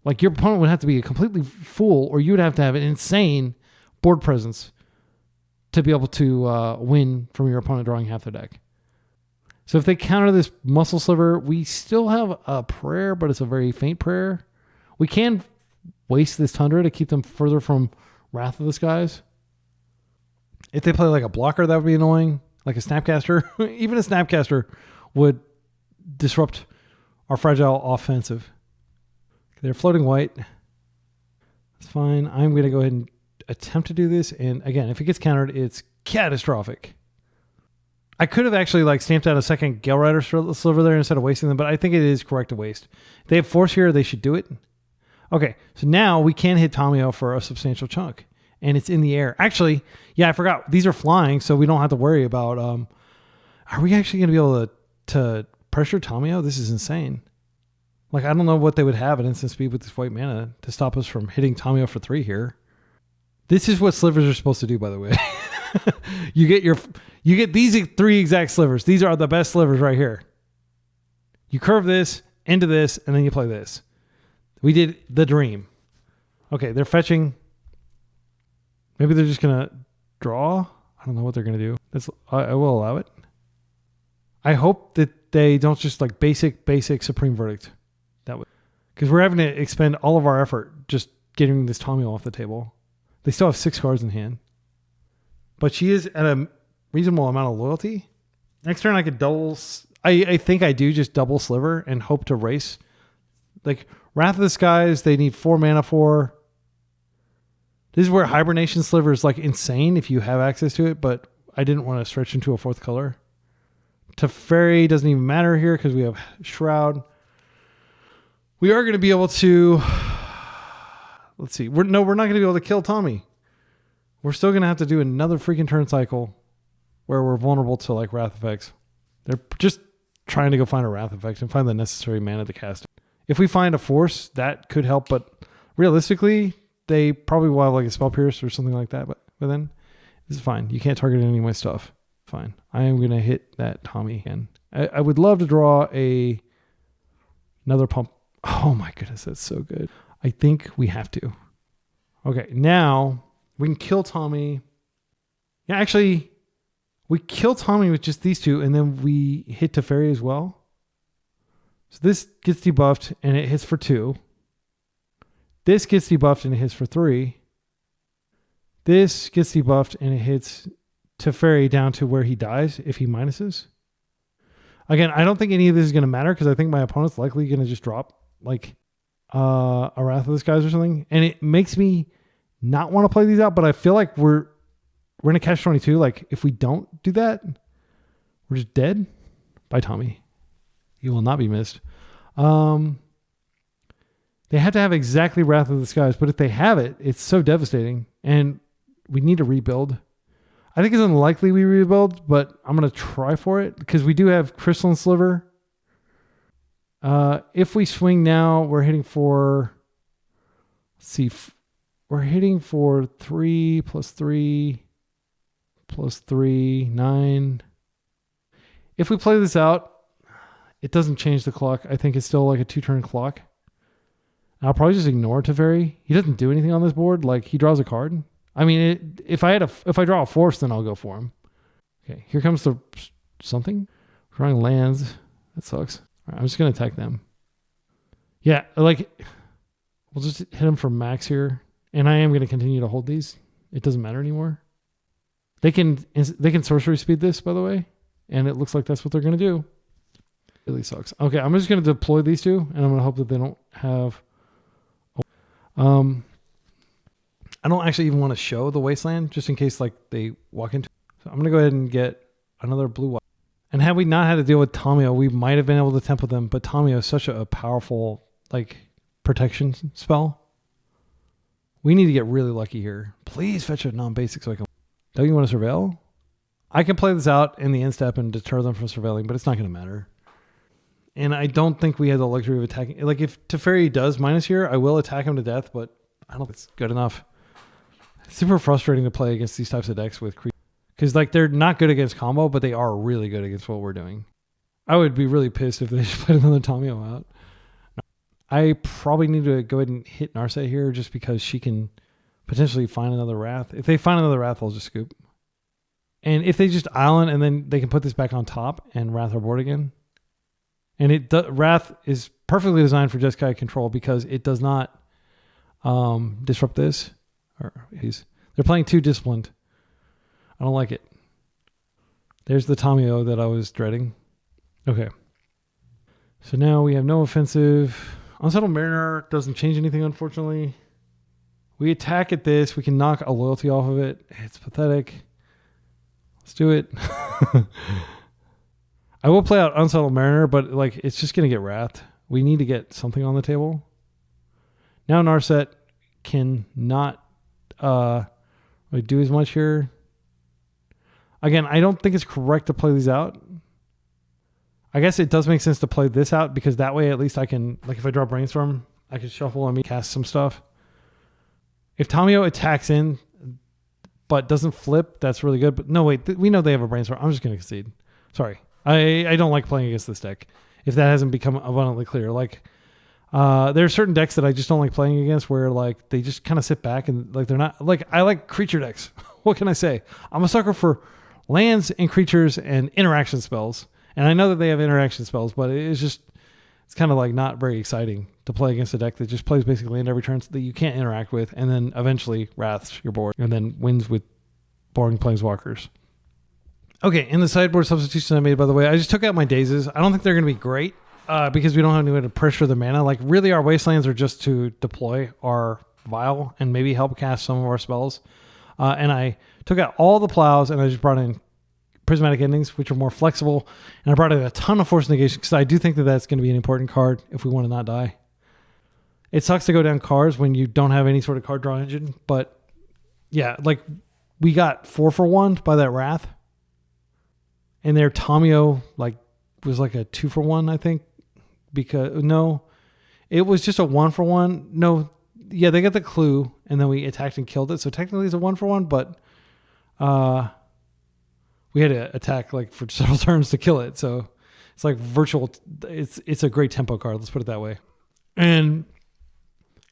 Like your opponent would have to be a completely fool, or you would have to have an insane board presence to be able to win from your opponent drawing half their deck. So if they counter this Muscle Sliver, we still have a prayer, but it's a very faint prayer. We can waste this Tundra to keep them further from Wrath of the Skies. If they play like a blocker, that would be annoying. Like a Snapcaster. Even a Snapcaster would disrupt our fragile offensive. They're floating white. That's fine. I'm going to go ahead and attempt to do this. And again, if it gets countered, it's catastrophic. I could have actually like stamped out a second Gale Rider Sliver there instead of wasting them, but I think it is correct to waste. If they have force here, they should do it. Okay, so now we can hit Tamiyo for a substantial chunk. And it's in the air. Actually, yeah, I forgot. These are flying, so we don't have to worry about... are we actually going to be able to pressure Tamiyo? This is insane. Like, I don't know what they would have at instant speed with this white mana to stop us from hitting Tomio for 3 here. This is what slivers are supposed to do, by the way. You get these 3 exact slivers. These are the best slivers right here. You curve this into this, and then you play this. We did the dream. Okay, they're fetching. Maybe they're just going to draw. I don't know what they're going to do. I will allow it. I hope that they don't just like basic Supreme Verdict. That way. Because we're having to expend all of our effort just getting this Tomio off the table. They still have 6 cards in hand. But she is at a reasonable amount of loyalty. Next turn I could double. I think I do just double Sliver and hope to race. Like Wrath of the Skies, they need 4 mana for. This is where Hibernation Sliver is like insane if you have access to it, but I didn't want to stretch into a 4th color. Teferi doesn't even matter here because we have Shroud. We are going to be able to. Let's see. We're not going to be able to kill Tommy. We're still going to have to do another freaking turn cycle where we're vulnerable to like Wrath effects. They're just trying to go find a Wrath effect and find the necessary mana to cast it. If we find a Force, that could help, but realistically, they probably will have like a Spell Pierce or something like that. But then this is fine. You can't target any of my stuff. Fine. I am going to hit that Tommy again. I would love to draw another pump. Oh my goodness, that's so good. I think we have to. Okay, now we can kill Tommy. Yeah, actually, we kill Tommy with just these 2, and then we hit Teferi as well. So this gets debuffed, and it hits for 2. This gets debuffed, and it hits for 3. This gets debuffed, and it hits Teferi down to where he dies if he minuses. Again, I don't think any of this is going to matter because I think my opponent's likely going to just drop like a Wrath of the Skies or something. And it makes me not want to play these out, but I feel like we're in a catch-22. Like if we don't do that, we're just dead. Bye, Tommy. You will not be missed. They have to have exactly Wrath of the Skies, but if they have it, it's so devastating. And we need to rebuild. I think it's unlikely we rebuild, but I'm going to try for it because we do have Crystalline Sliver. If we swing now, we're hitting for, let's see, we're hitting for 3 + 3 + 3, 9. If we play this out, it doesn't change the clock. I think it's still like a 2-turn clock. I'll probably just ignore Teferi. He doesn't do anything on this board. Like he draws a card. I mean, if I draw a Force, then I'll go for him. Okay, here comes the something. Drawing lands. That sucks. All right, I'm just going to attack them. Yeah, like, we'll just hit them for max here. And I am going to continue to hold these. It doesn't matter anymore. They can sorcery speed this, by the way. And it looks like that's what they're going to do. It really sucks. Okay, I'm just going to deploy these 2. And I'm going to hope that they don't have... I don't actually even want to show the Wasteland just in case like they walk into. So I'm going to go ahead and get another blue white. And had we not had to deal with Tomio, we might have been able to temple them. But Tomio is such a powerful like protection spell. We need to get really lucky here. Please fetch a non-basic so I can. Don't you want to surveil? I can play this out in the end step and deter them from surveilling, but it's not going to matter. And I don't think we have the luxury of attacking. Like if Teferi does minus here, I will attack him to death, but I don't think it's good enough. It's super frustrating to play against these types of decks with creatures. Because like they're not good against combo, but they are really good against what we're doing. I would be really pissed if they just played another Tomio out. I probably need to go ahead and hit Narset here just because she can potentially find another Wrath. If they find another Wrath, I'll just scoop. And if they just island and then they can put this back on top and Wrath our board again. And Wrath is perfectly designed for Jeskai control because it does not disrupt this. They're playing too disciplined. I don't like it. There's the Tomio that I was dreading. Okay. So now we have no offensive. Unsettled Mariner doesn't change anything, unfortunately. We attack at this. We can knock a loyalty off of it. It's pathetic. Let's do it. I will play out Unsettled Mariner, but like it's just going to get wrathed. We need to get something on the table. Now Narset can not do as much here. Again, I don't think it's correct to play these out. I guess it does make sense to play this out because that way at least I can, like if I draw Brainstorm, I can shuffle and cast some stuff. If Tomjab attacks in but doesn't flip, that's really good. But no, wait, we know they have a Brainstorm. I'm just going to concede. Sorry. I don't like playing against this deck. If that hasn't become abundantly clear. Like, there are certain decks that I just don't like playing against where like they just kind of sit back and like they're not, like I like creature decks. What can I say? I'm a sucker for lands and creatures and interaction spells. And I know that they have interaction spells, but it's kind of like not very exciting to play against a deck that just plays basically land every turn that you can't interact with and then eventually wraths your board and then wins with boring planeswalkers. Okay, in the sideboard substitution I made, by the way, I just took out my Dazes. I don't think they're going to be great because we don't have any way to pressure the mana. Like really our Wastelands are just to deploy our Vial and maybe help cast some of our spells. And I took out all the plows and I just brought in Prismatic Endings, which are more flexible. And I brought in a ton of Force Negation because I do think that that's going to be an important card if we want to not die. It sucks to go down cards when you don't have any sort of card draw engine. But yeah, like we got 4-for-1 by that Wrath. And their Tomjab like was like a 2-for-1, I think. Because no, it was just a 1-for-1. No, yeah, they got the clue and then we attacked and killed it. So technically it's a 1-for-1, but we had to attack like for several turns to kill it. So it's like virtual. It's a great tempo card. Let's put it that way. And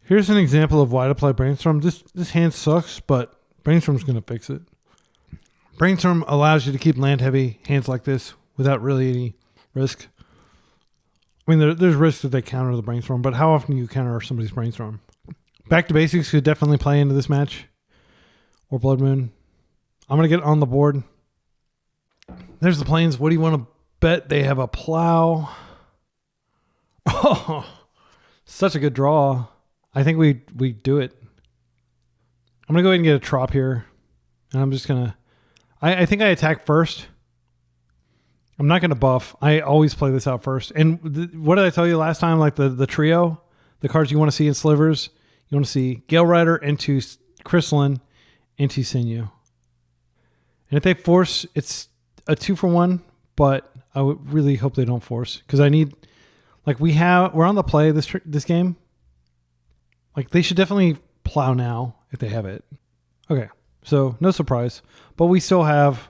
here's an example of why to play Brainstorm. This hand sucks, but Brainstorm's going to fix it. Brainstorm allows you to keep land heavy hands like this without really any risk. I mean, there's risk that they counter the Brainstorm, but how often do you counter somebody's Brainstorm? Back to Basics could definitely play into this match. Or Blood Moon. I'm going to get on the board. There's the Plains. What do you want to bet? They have a Plow. Oh, such a good draw. I think we do it. I'm going to go ahead and get a Trop here. And I'm just going to... I think I attack first. I'm not going to buff. I always play this out first. And what did I tell you last time? Like the trio, the cards you want to see in Slivers. You want to see Gale Rider into Crystalline into Sinew. And if they force, it's a 2-for-1, but I would really hope they don't force because I need, like we're on the play this game. Like they should definitely Plow now if they have it. Okay, so no surprise, but we still have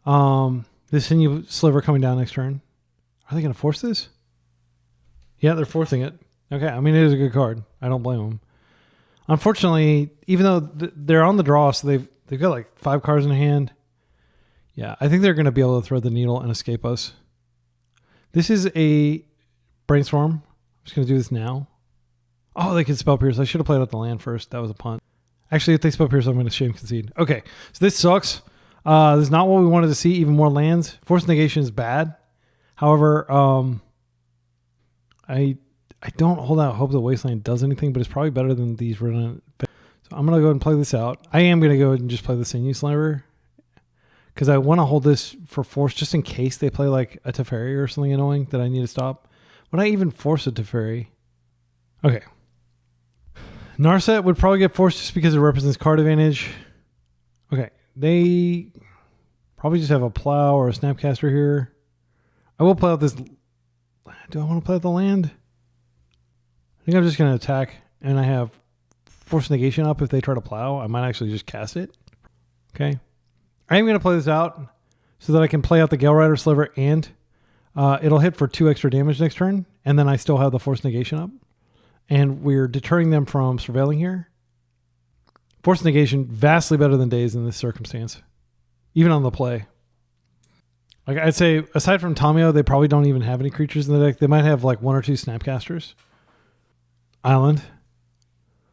this Sinew Sliver coming down next turn. Are they going to force this? Yeah, they're forcing it. Okay, I mean it is a good card. I don't blame them. Unfortunately, even though they're on the draw, so they've got like 5 cards in hand. Yeah, I think they're going to be able to thread the needle and escape us. This is a Brainstorm. I'm just going to do this now. Oh, they can Spell Pierce. I should have played out the land first. That was a punt. Actually, if they Spell Pierce, I'm going to shame concede. Okay, so this sucks. This is not what we wanted to see. Even more lands. Force Negation is bad. However, I don't hold out hope that Wasteland does anything, but it's probably better than these redundant. So I'm going to go ahead and play this out. I am going to go ahead and just play the Sinew Sliver because I want to hold this for force just in case they play like a Teferi or something annoying that I need to stop. Would I even force a Teferi? Okay. Narset would probably get forced just because it represents card advantage. Okay. They probably just have a Plow or a Snapcaster here. I will play out this. Do I want to play out the land? I think I'm just going to attack, and I have Force Negation up if they try to Plow. I might actually just cast it. Okay. I am going to play this out so that I can play out the Gale Rider Sliver, and it'll hit for 2 extra damage next turn, and then I still have the Force Negation up. And we're deterring them from surveilling here. Force Negation, vastly better than Daze in this circumstance, even on the play. Like I'd say, aside from Tomjab, they probably don't even have any creatures in the deck. They might have like 1 or 2 Snapcasters. Island.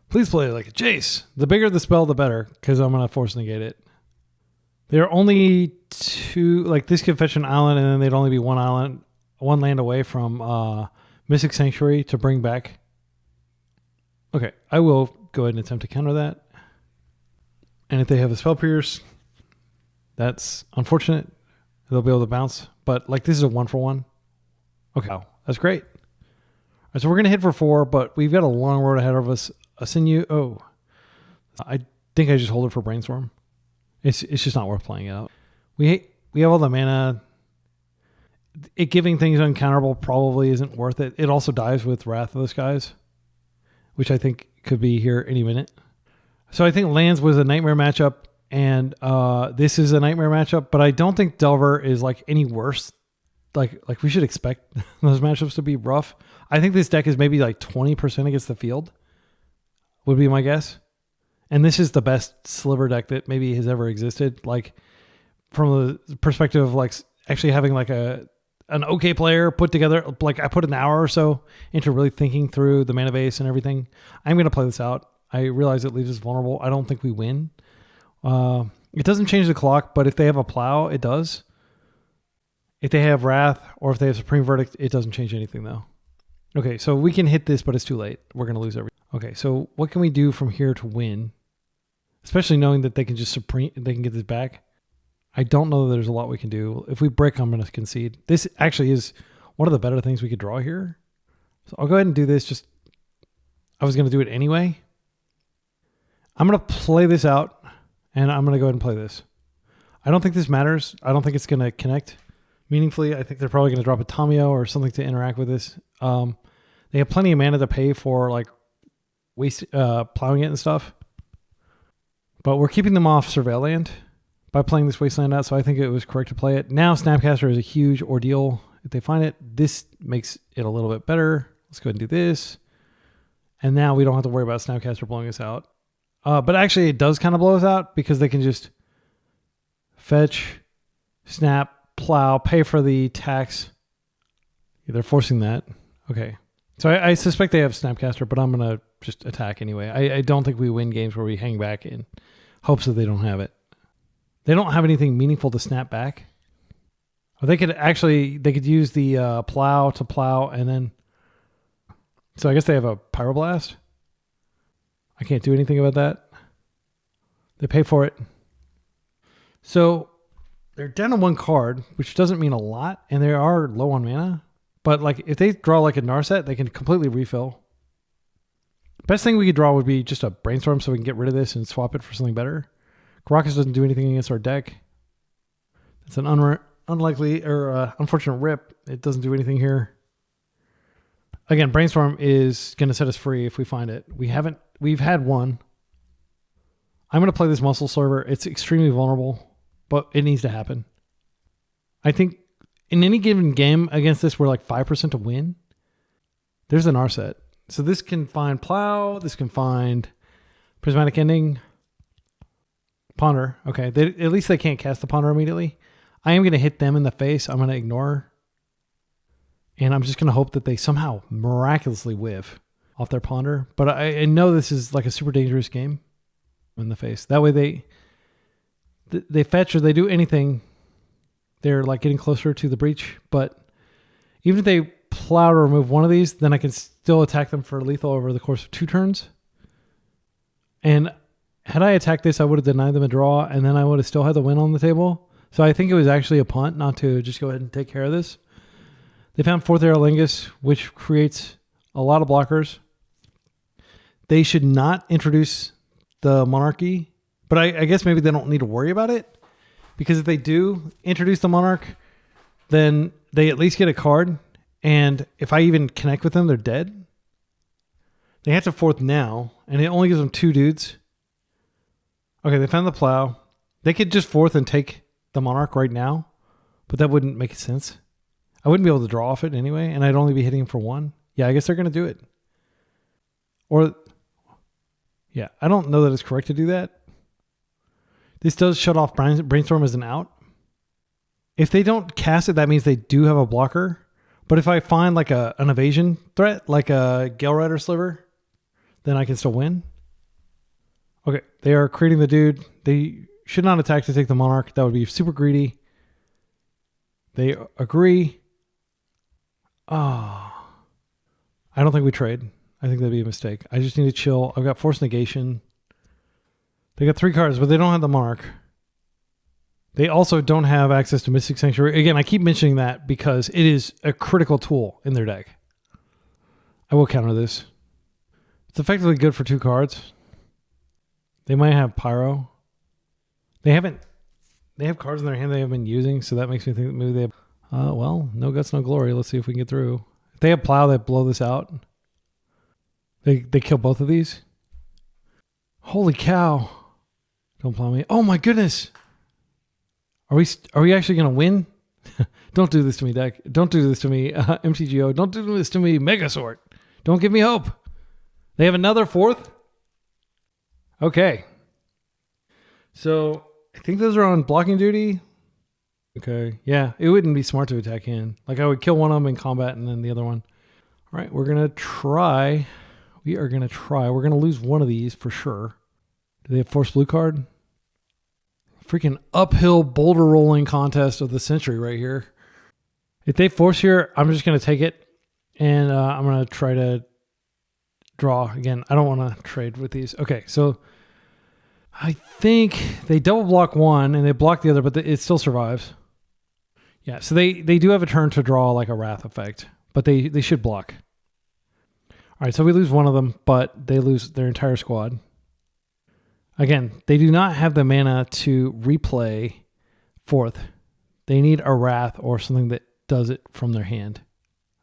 Please play like a Jace. The bigger the spell, the better, because I'm going to Force Negate it. There are only 2, like this could fetch an island, and then they'd only be 1 land away from Mystic Sanctuary to bring back. Okay, I will go ahead and attempt to counter that. And if they have a Spell Pierce, that's unfortunate. They'll be able to bounce. But like this is a 1-for-1. Okay, wow, that's great. All right, so we're going to hit for 4, but we've got a long road ahead of us. A Sinew. Oh, I think I just hold it for Brainstorm. It's just not worth playing out. We have all the mana. it giving things uncounterable probably isn't worth it. It also dies with Wrath of the Skies, which I think could be here any minute. So I think lands was a nightmare matchup, and this is a nightmare matchup, but I don't think Delver is like any worse. Like we should expect those matchups to be rough. I think this deck is maybe like 20% against the field, would be my guess. And this is the best sliver deck that maybe has ever existed. Like from the perspective of like actually having like an okay player put together. Like I put an hour or so into really thinking through the mana base and everything. I'm going to play this out. I realize it leaves us vulnerable. I don't think we win. It doesn't change the clock, but if they have a plow, it does. If they have Wrath or if they have Supreme Verdict, it doesn't change anything though. Okay, so we can hit this, but it's too late. We're going to lose everything. Okay, so what can we do from here to win? Especially knowing that they can just they can get this back. I don't know that there's a lot we can do. If we break, I'm going to concede. This actually is one of the better things we could draw here. So I'll go ahead and do this. I was going to do it anyway. I'm going to play this out, and I'm going to go ahead and play this. I don't think this matters. I don't think it's going to connect meaningfully. I think they're probably going to drop a Tomjab or something to interact with this. They have plenty of mana to pay for like plowing it and stuff. But we're keeping them off Surveil Land by playing this Wasteland out, so I think it was correct to play it. Now Snapcaster is a huge ordeal. If they find it, this makes it a little bit better. Let's go ahead and do this. And now we don't have to worry about Snapcaster blowing us out. But actually it does kind of blow us out because they can just fetch, snap, plow, pay for the tax. Yeah, they're forcing that. Okay. So I suspect they have Snapcaster, but I'm going to just attack anyway. I don't think we win games where we hang back in hopes that they don't have it. They don't have anything meaningful to snap back. Or they could use the plow to plow and then... So I guess they have a Pyroblast. I can't do anything about that. They pay for it. So they're down to one card, which doesn't mean a lot, and they are low on mana. But like if they draw like a Narset, they can completely refill. Best thing we could draw would be just a Brainstorm so we can get rid of this and swap it for something better. Karakas doesn't do anything against our deck. It's an unlikely or unfortunate rip. It doesn't do anything here. Again, Brainstorm is going to set us free if we find it. We've had one. I'm going to play this Muscle Server. It's extremely vulnerable, but it needs to happen. I think in any given game against this, we're like 5% to win. There's an Narset. So this can find Plow. This can find Prismatic Ending. Ponder. Okay. At least they can't cast the Ponder immediately. I am going to hit them in the face. I'm going to ignore. And I'm just going to hope that they somehow miraculously whiff off their Ponder. But I know this is like a super dangerous game in the face. That way they fetch or they do anything. They're like getting closer to the breach. But even if they plow to remove one of these, then I can still attack them for lethal over the course of 2 turns. And had I attacked this, I would have denied them a draw, and then I would have still had the win on the table. So I think it was actually a punt not to just go ahead and take care of this. They found 4th Aerolingus, which creates a lot of blockers. They should not introduce the Monarchy, but I guess maybe they don't need to worry about it, because if they do introduce the Monarch, then they at least get a card, and if I even connect with them, they're dead. They have to 4th now, and it only gives them 2 dudes. Okay, they found the Plow. They could just 4th and take the Monarch right now, but that wouldn't make sense. I wouldn't be able to draw off it anyway, and I'd only be hitting him for 1. Yeah, I guess they're going to do it. Or, yeah, I don't know that it's correct to do that. This does shut off Brainstorm as an out. If they don't cast it, that means they do have a blocker. But if I find like an evasion threat, like a Gale Rider Sliver, then I can still win. Okay, they are creating the dude. They should not attack to take the Monarch. That would be super greedy. They agree. Oh, I don't think we trade. I think that'd be a mistake. I just need to chill. I've got Force Negation. They got 3 cards, but they don't have the Monarch. They also don't have access to Mystic Sanctuary. Again, I keep mentioning that because it is a critical tool in their deck. I will counter this. It's effectively good for 2 cards. They might have Pyro. They have cards in their hand they haven't been using, so that makes me think that maybe they have... Well, no guts, no glory. Let's see if we can get through. If they have plow, they blow this out. They kill both of these. Holy cow. Don't plow me. Oh my goodness. Are we actually going to win? Don't do this to me, deck. Don't do this to me, MTGO. Don't do this to me, Megasort. Don't give me hope. They have another fourth? Okay. So, I think those are on blocking duty. Okay. Yeah, it wouldn't be smart to attack in. Like, I would kill one of them in combat and then the other one. All right, we're going to try. We are going to try. We're going to lose one of these for sure. Do they have force blue card? Freaking uphill boulder rolling contest of the century right here. If they force here, I'm just going to take it. And I'm going to try to draw. Again, I don't want to trade with these. Okay, so I think they double block one and they block the other, but it still survives. Yeah, so they do have a turn to draw like a Wrath effect, but they should block. All right, so we lose one of them, but they lose their entire squad. Again, they do not have the mana to replay fourth. They need a Wrath or something that does it from their hand.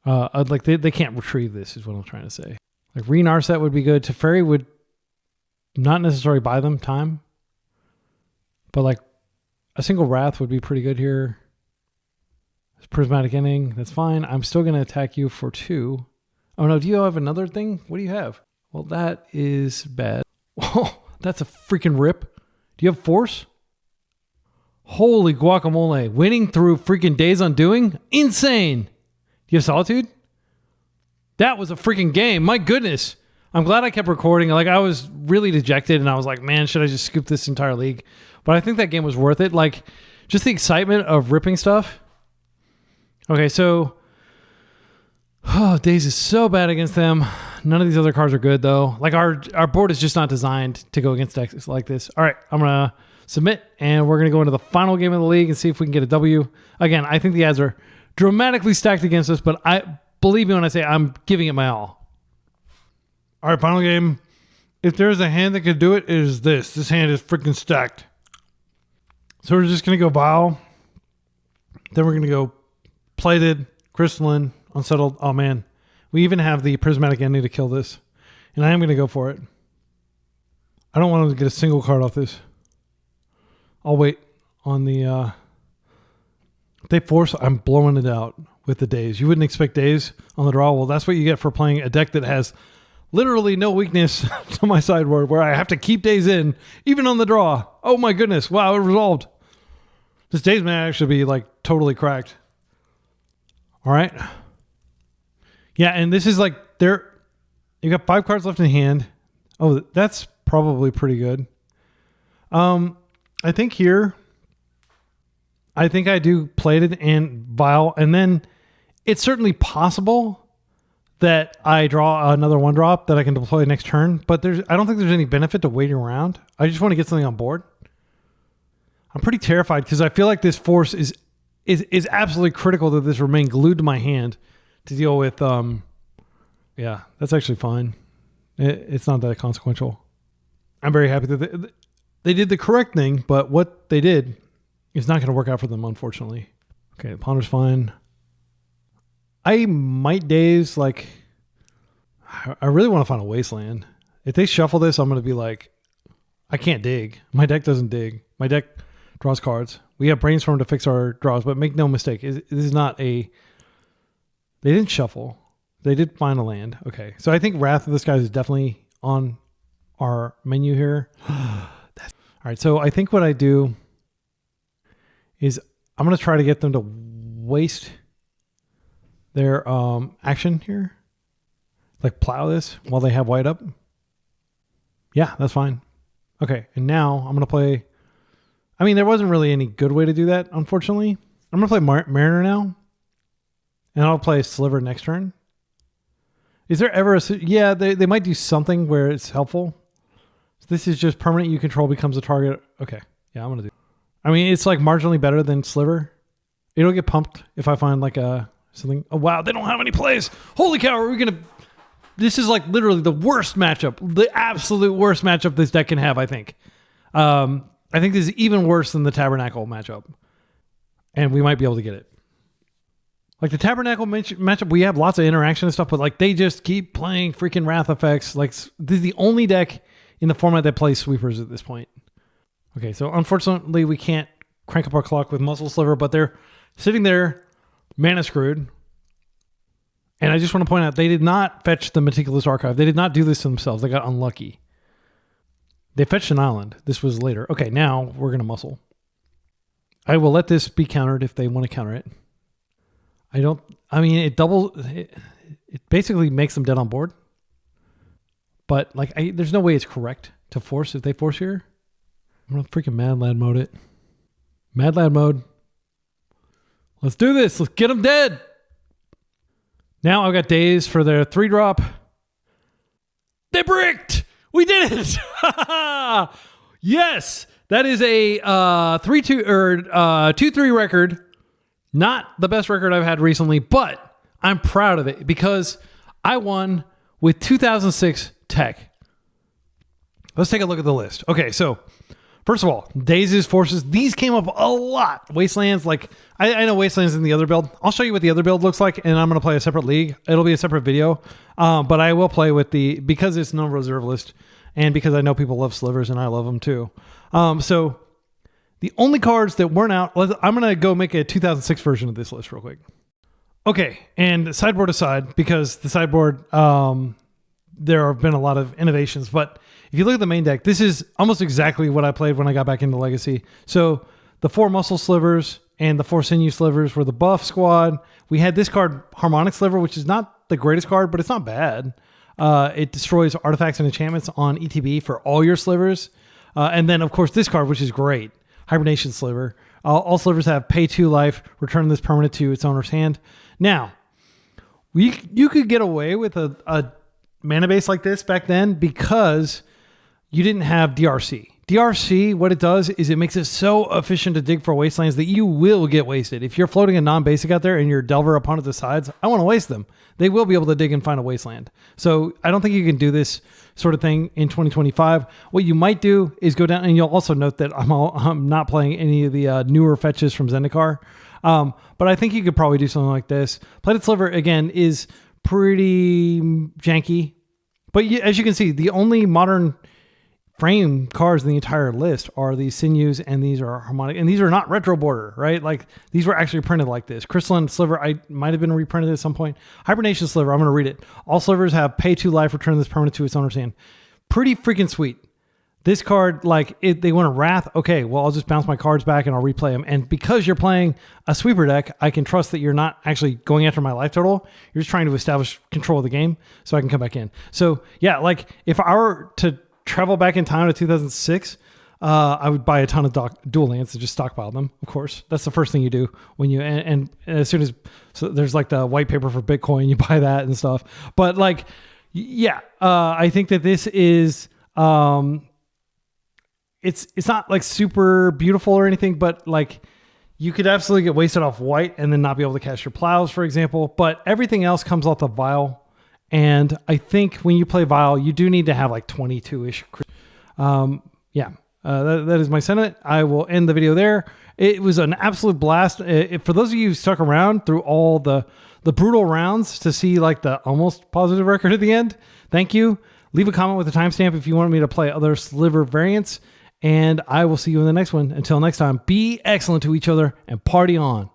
Like they can't retrieve this is what I'm trying to say. Like Re-Narset would be good. Teferi would not necessarily buy them time. But like a single Wrath would be pretty good here. Prismatic Ending, that's fine. I'm still going to attack you for 2. Oh no, do you have another thing? What do you have? Well, that is bad. Oh, that's a freaking rip. Do you have force? Holy guacamole. Winning through freaking Daze Undoing? Insane. Do you have Solitude? That was a freaking game. My goodness. I'm glad I kept recording. Like, I was really dejected and I was like, man, should I just scoop this entire league? But I think that game was worth it. Like, just the excitement of ripping stuff. Okay, so Daze is so bad against them. None of these other cards are good, though. Like, our board is just not designed to go against decks like this. All right, I'm going to submit, and we're going to go into the final game of the league and see if we can get a W. Again, I think the odds are dramatically stacked against us, but believe me when I say I'm giving it my all. All right, final game. If there's a hand that could do it, it is this. This hand is freaking stacked. So we're just going to go Vial. Then we're going to go Plated, Crystalline, Unsettled. Oh, man. We even have the Prismatic Ending to kill this. And I am going to go for it. I don't want to get a single card off this. I'll wait on the... if they force, I'm blowing it out with the Daze. You wouldn't expect Daze on the draw. Well, that's what you get for playing a deck that has literally no weakness to my sideboard, where I have to keep Daze in, even on the draw. Oh my goodness. Wow, it resolved. This Daze may actually be like totally cracked. All right. Yeah, and this is like you got 5 cards left in hand. Oh, that's probably pretty good. I think here, I think I do Plated and Vial, and then it's certainly possible that I draw another 1-drop that I can deploy next turn, but I don't think there's any benefit to waiting around. I just want to get something on board. I'm pretty terrified because I feel like this force is absolutely critical that this remain glued to my hand to deal with. Yeah, that's actually fine. It's not that consequential. I'm very happy that they did the correct thing, but what they did is not going to work out for them, unfortunately. Okay, the Ponder's fine. I might Daze, like, I really want to find a Wasteland. If they shuffle this, I'm going to be like, I can't dig. My deck doesn't dig. My deck draws cards. We have Brainstorm to fix our draws, but make no mistake, this is not a... They didn't shuffle. They did find a land. Okay, so I think Wrath of the Skies is definitely on our menu here. All right, so I think what I do is I'm going to try to get them to waste their action here. Like plow this while they have white up. Yeah, that's fine. Okay, and now I'm going to play... I mean, there wasn't really any good way to do that, unfortunately. I'm going to play Mariner now. And I'll play Sliver next turn. Is there ever a... Yeah, they might do something where it's helpful. So this is just permanent you control becomes a target. Okay, yeah, I'm going to do... I mean, it's like marginally better than Sliver. It'll get pumped if I find like a... something. Oh, wow, they don't have any plays. Holy cow, are we going to... This is like literally the worst matchup. The absolute worst matchup this deck can have, I think. I think this is even worse than the Tabernacle matchup. And we might be able to get it. Like the Tabernacle matchup, we have lots of interaction and stuff, but like they just keep playing freaking Wrath effects. Like this is the only deck in the format that plays sweepers at this point. Okay, so unfortunately we can't crank up our clock with Muscle Sliver, but they're sitting there mana screwed. And I just want to point out, they did not fetch the Meticulous Archive. They did not do this to themselves. They got unlucky. They fetched an island. This was later. Okay, now we're going to muscle. I will let this be countered if they want to counter it. It basically makes them dead on board. But like, there's no way it's correct to force if they force here. I'm going to freaking Mad Lad mode it. Mad Lad mode. Let's do this. Let's get them dead. Now I've got Daze for their 3-drop. They bricked! We did it! Yes! That is a 3-2 or 2-3 record. Not the best record I've had recently, but I'm proud of it because I won with 2006 tech. Let's take a look at the list. Okay, so first of all, Daze's forces. These came up a lot. Wastelands, like, I know Wasteland's in the other build. I'll show you what the other build looks like, and I'm going to play a separate league. It'll be a separate video, but I will play with because it's no reserve list, and because I know people love slivers, and I love them too. So the only cards that weren't out, I'm going to go make a 2006 version of this list real quick. Okay, and sideboard aside, because the sideboard, there have been a lot of innovations, but if you look at the main deck, this is almost exactly what I played when I got back into Legacy. So the 4 Muscle Slivers and the 4 Sinew Slivers were the buff squad. We had this card, Harmonic Sliver, which is not the greatest card, but it's not bad. It destroys artifacts and enchantments on ETB for all your slivers. And then, of course, this card, which is great, Hibernation Sliver. All slivers have pay 2 life, return this permanent to its owner's hand. Now, you could get away with a mana base like this back then because you didn't have DRC. DRC, what it does is it makes it so efficient to dig for wastelands that you will get wasted. If you're floating a non-basic out there and your Delver opponent decides, I want to waste them, they will be able to dig and find a wasteland. So I don't think you can do this sort of thing in 2025. What you might do is go down, and you'll also note that I'm not playing any of the newer fetches from Zendikar. But I think you could probably do something like this. Plated Sliver, again, is pretty janky. But as you can see, the only modern frame cards in the entire list are these Sinews, and these are Harmonic, and these are not retro border, right? Like, these were actually printed like this. Crystalline Sliver, I might have been reprinted at some point. Hibernation Sliver, I'm going to read it. All slivers have pay 2 life, return this permanent to its owner's hand. Pretty freaking sweet. This card, like, they want a Wrath. Okay, well, I'll just bounce my cards back and I'll replay them. And because you're playing a sweeper deck, I can trust that you're not actually going after my life total. You're just trying to establish control of the game so I can come back in. So, yeah, like, if I were to travel back in time to 2006, I would buy a ton of dual lands and just stockpile them, of course. That's the first thing you do when you, and as soon as, so there's like the white paper for Bitcoin, you buy that and stuff. But, like, yeah, I think that this is, it's not like super beautiful or anything, but like you could absolutely get wasted off white and then not be able to cast your plows, for example. But everything else comes off the vial. And I think when you play vial, you do need to have like 22-ish. That is my sentiment. I will end the video there. It was an absolute blast. For those of you who stuck around through all the brutal rounds to see like the almost positive record at the end, thank you. Leave a comment with a timestamp if you want me to play other sliver variants. And I will see you in the next one. Until next time, be excellent to each other and party on.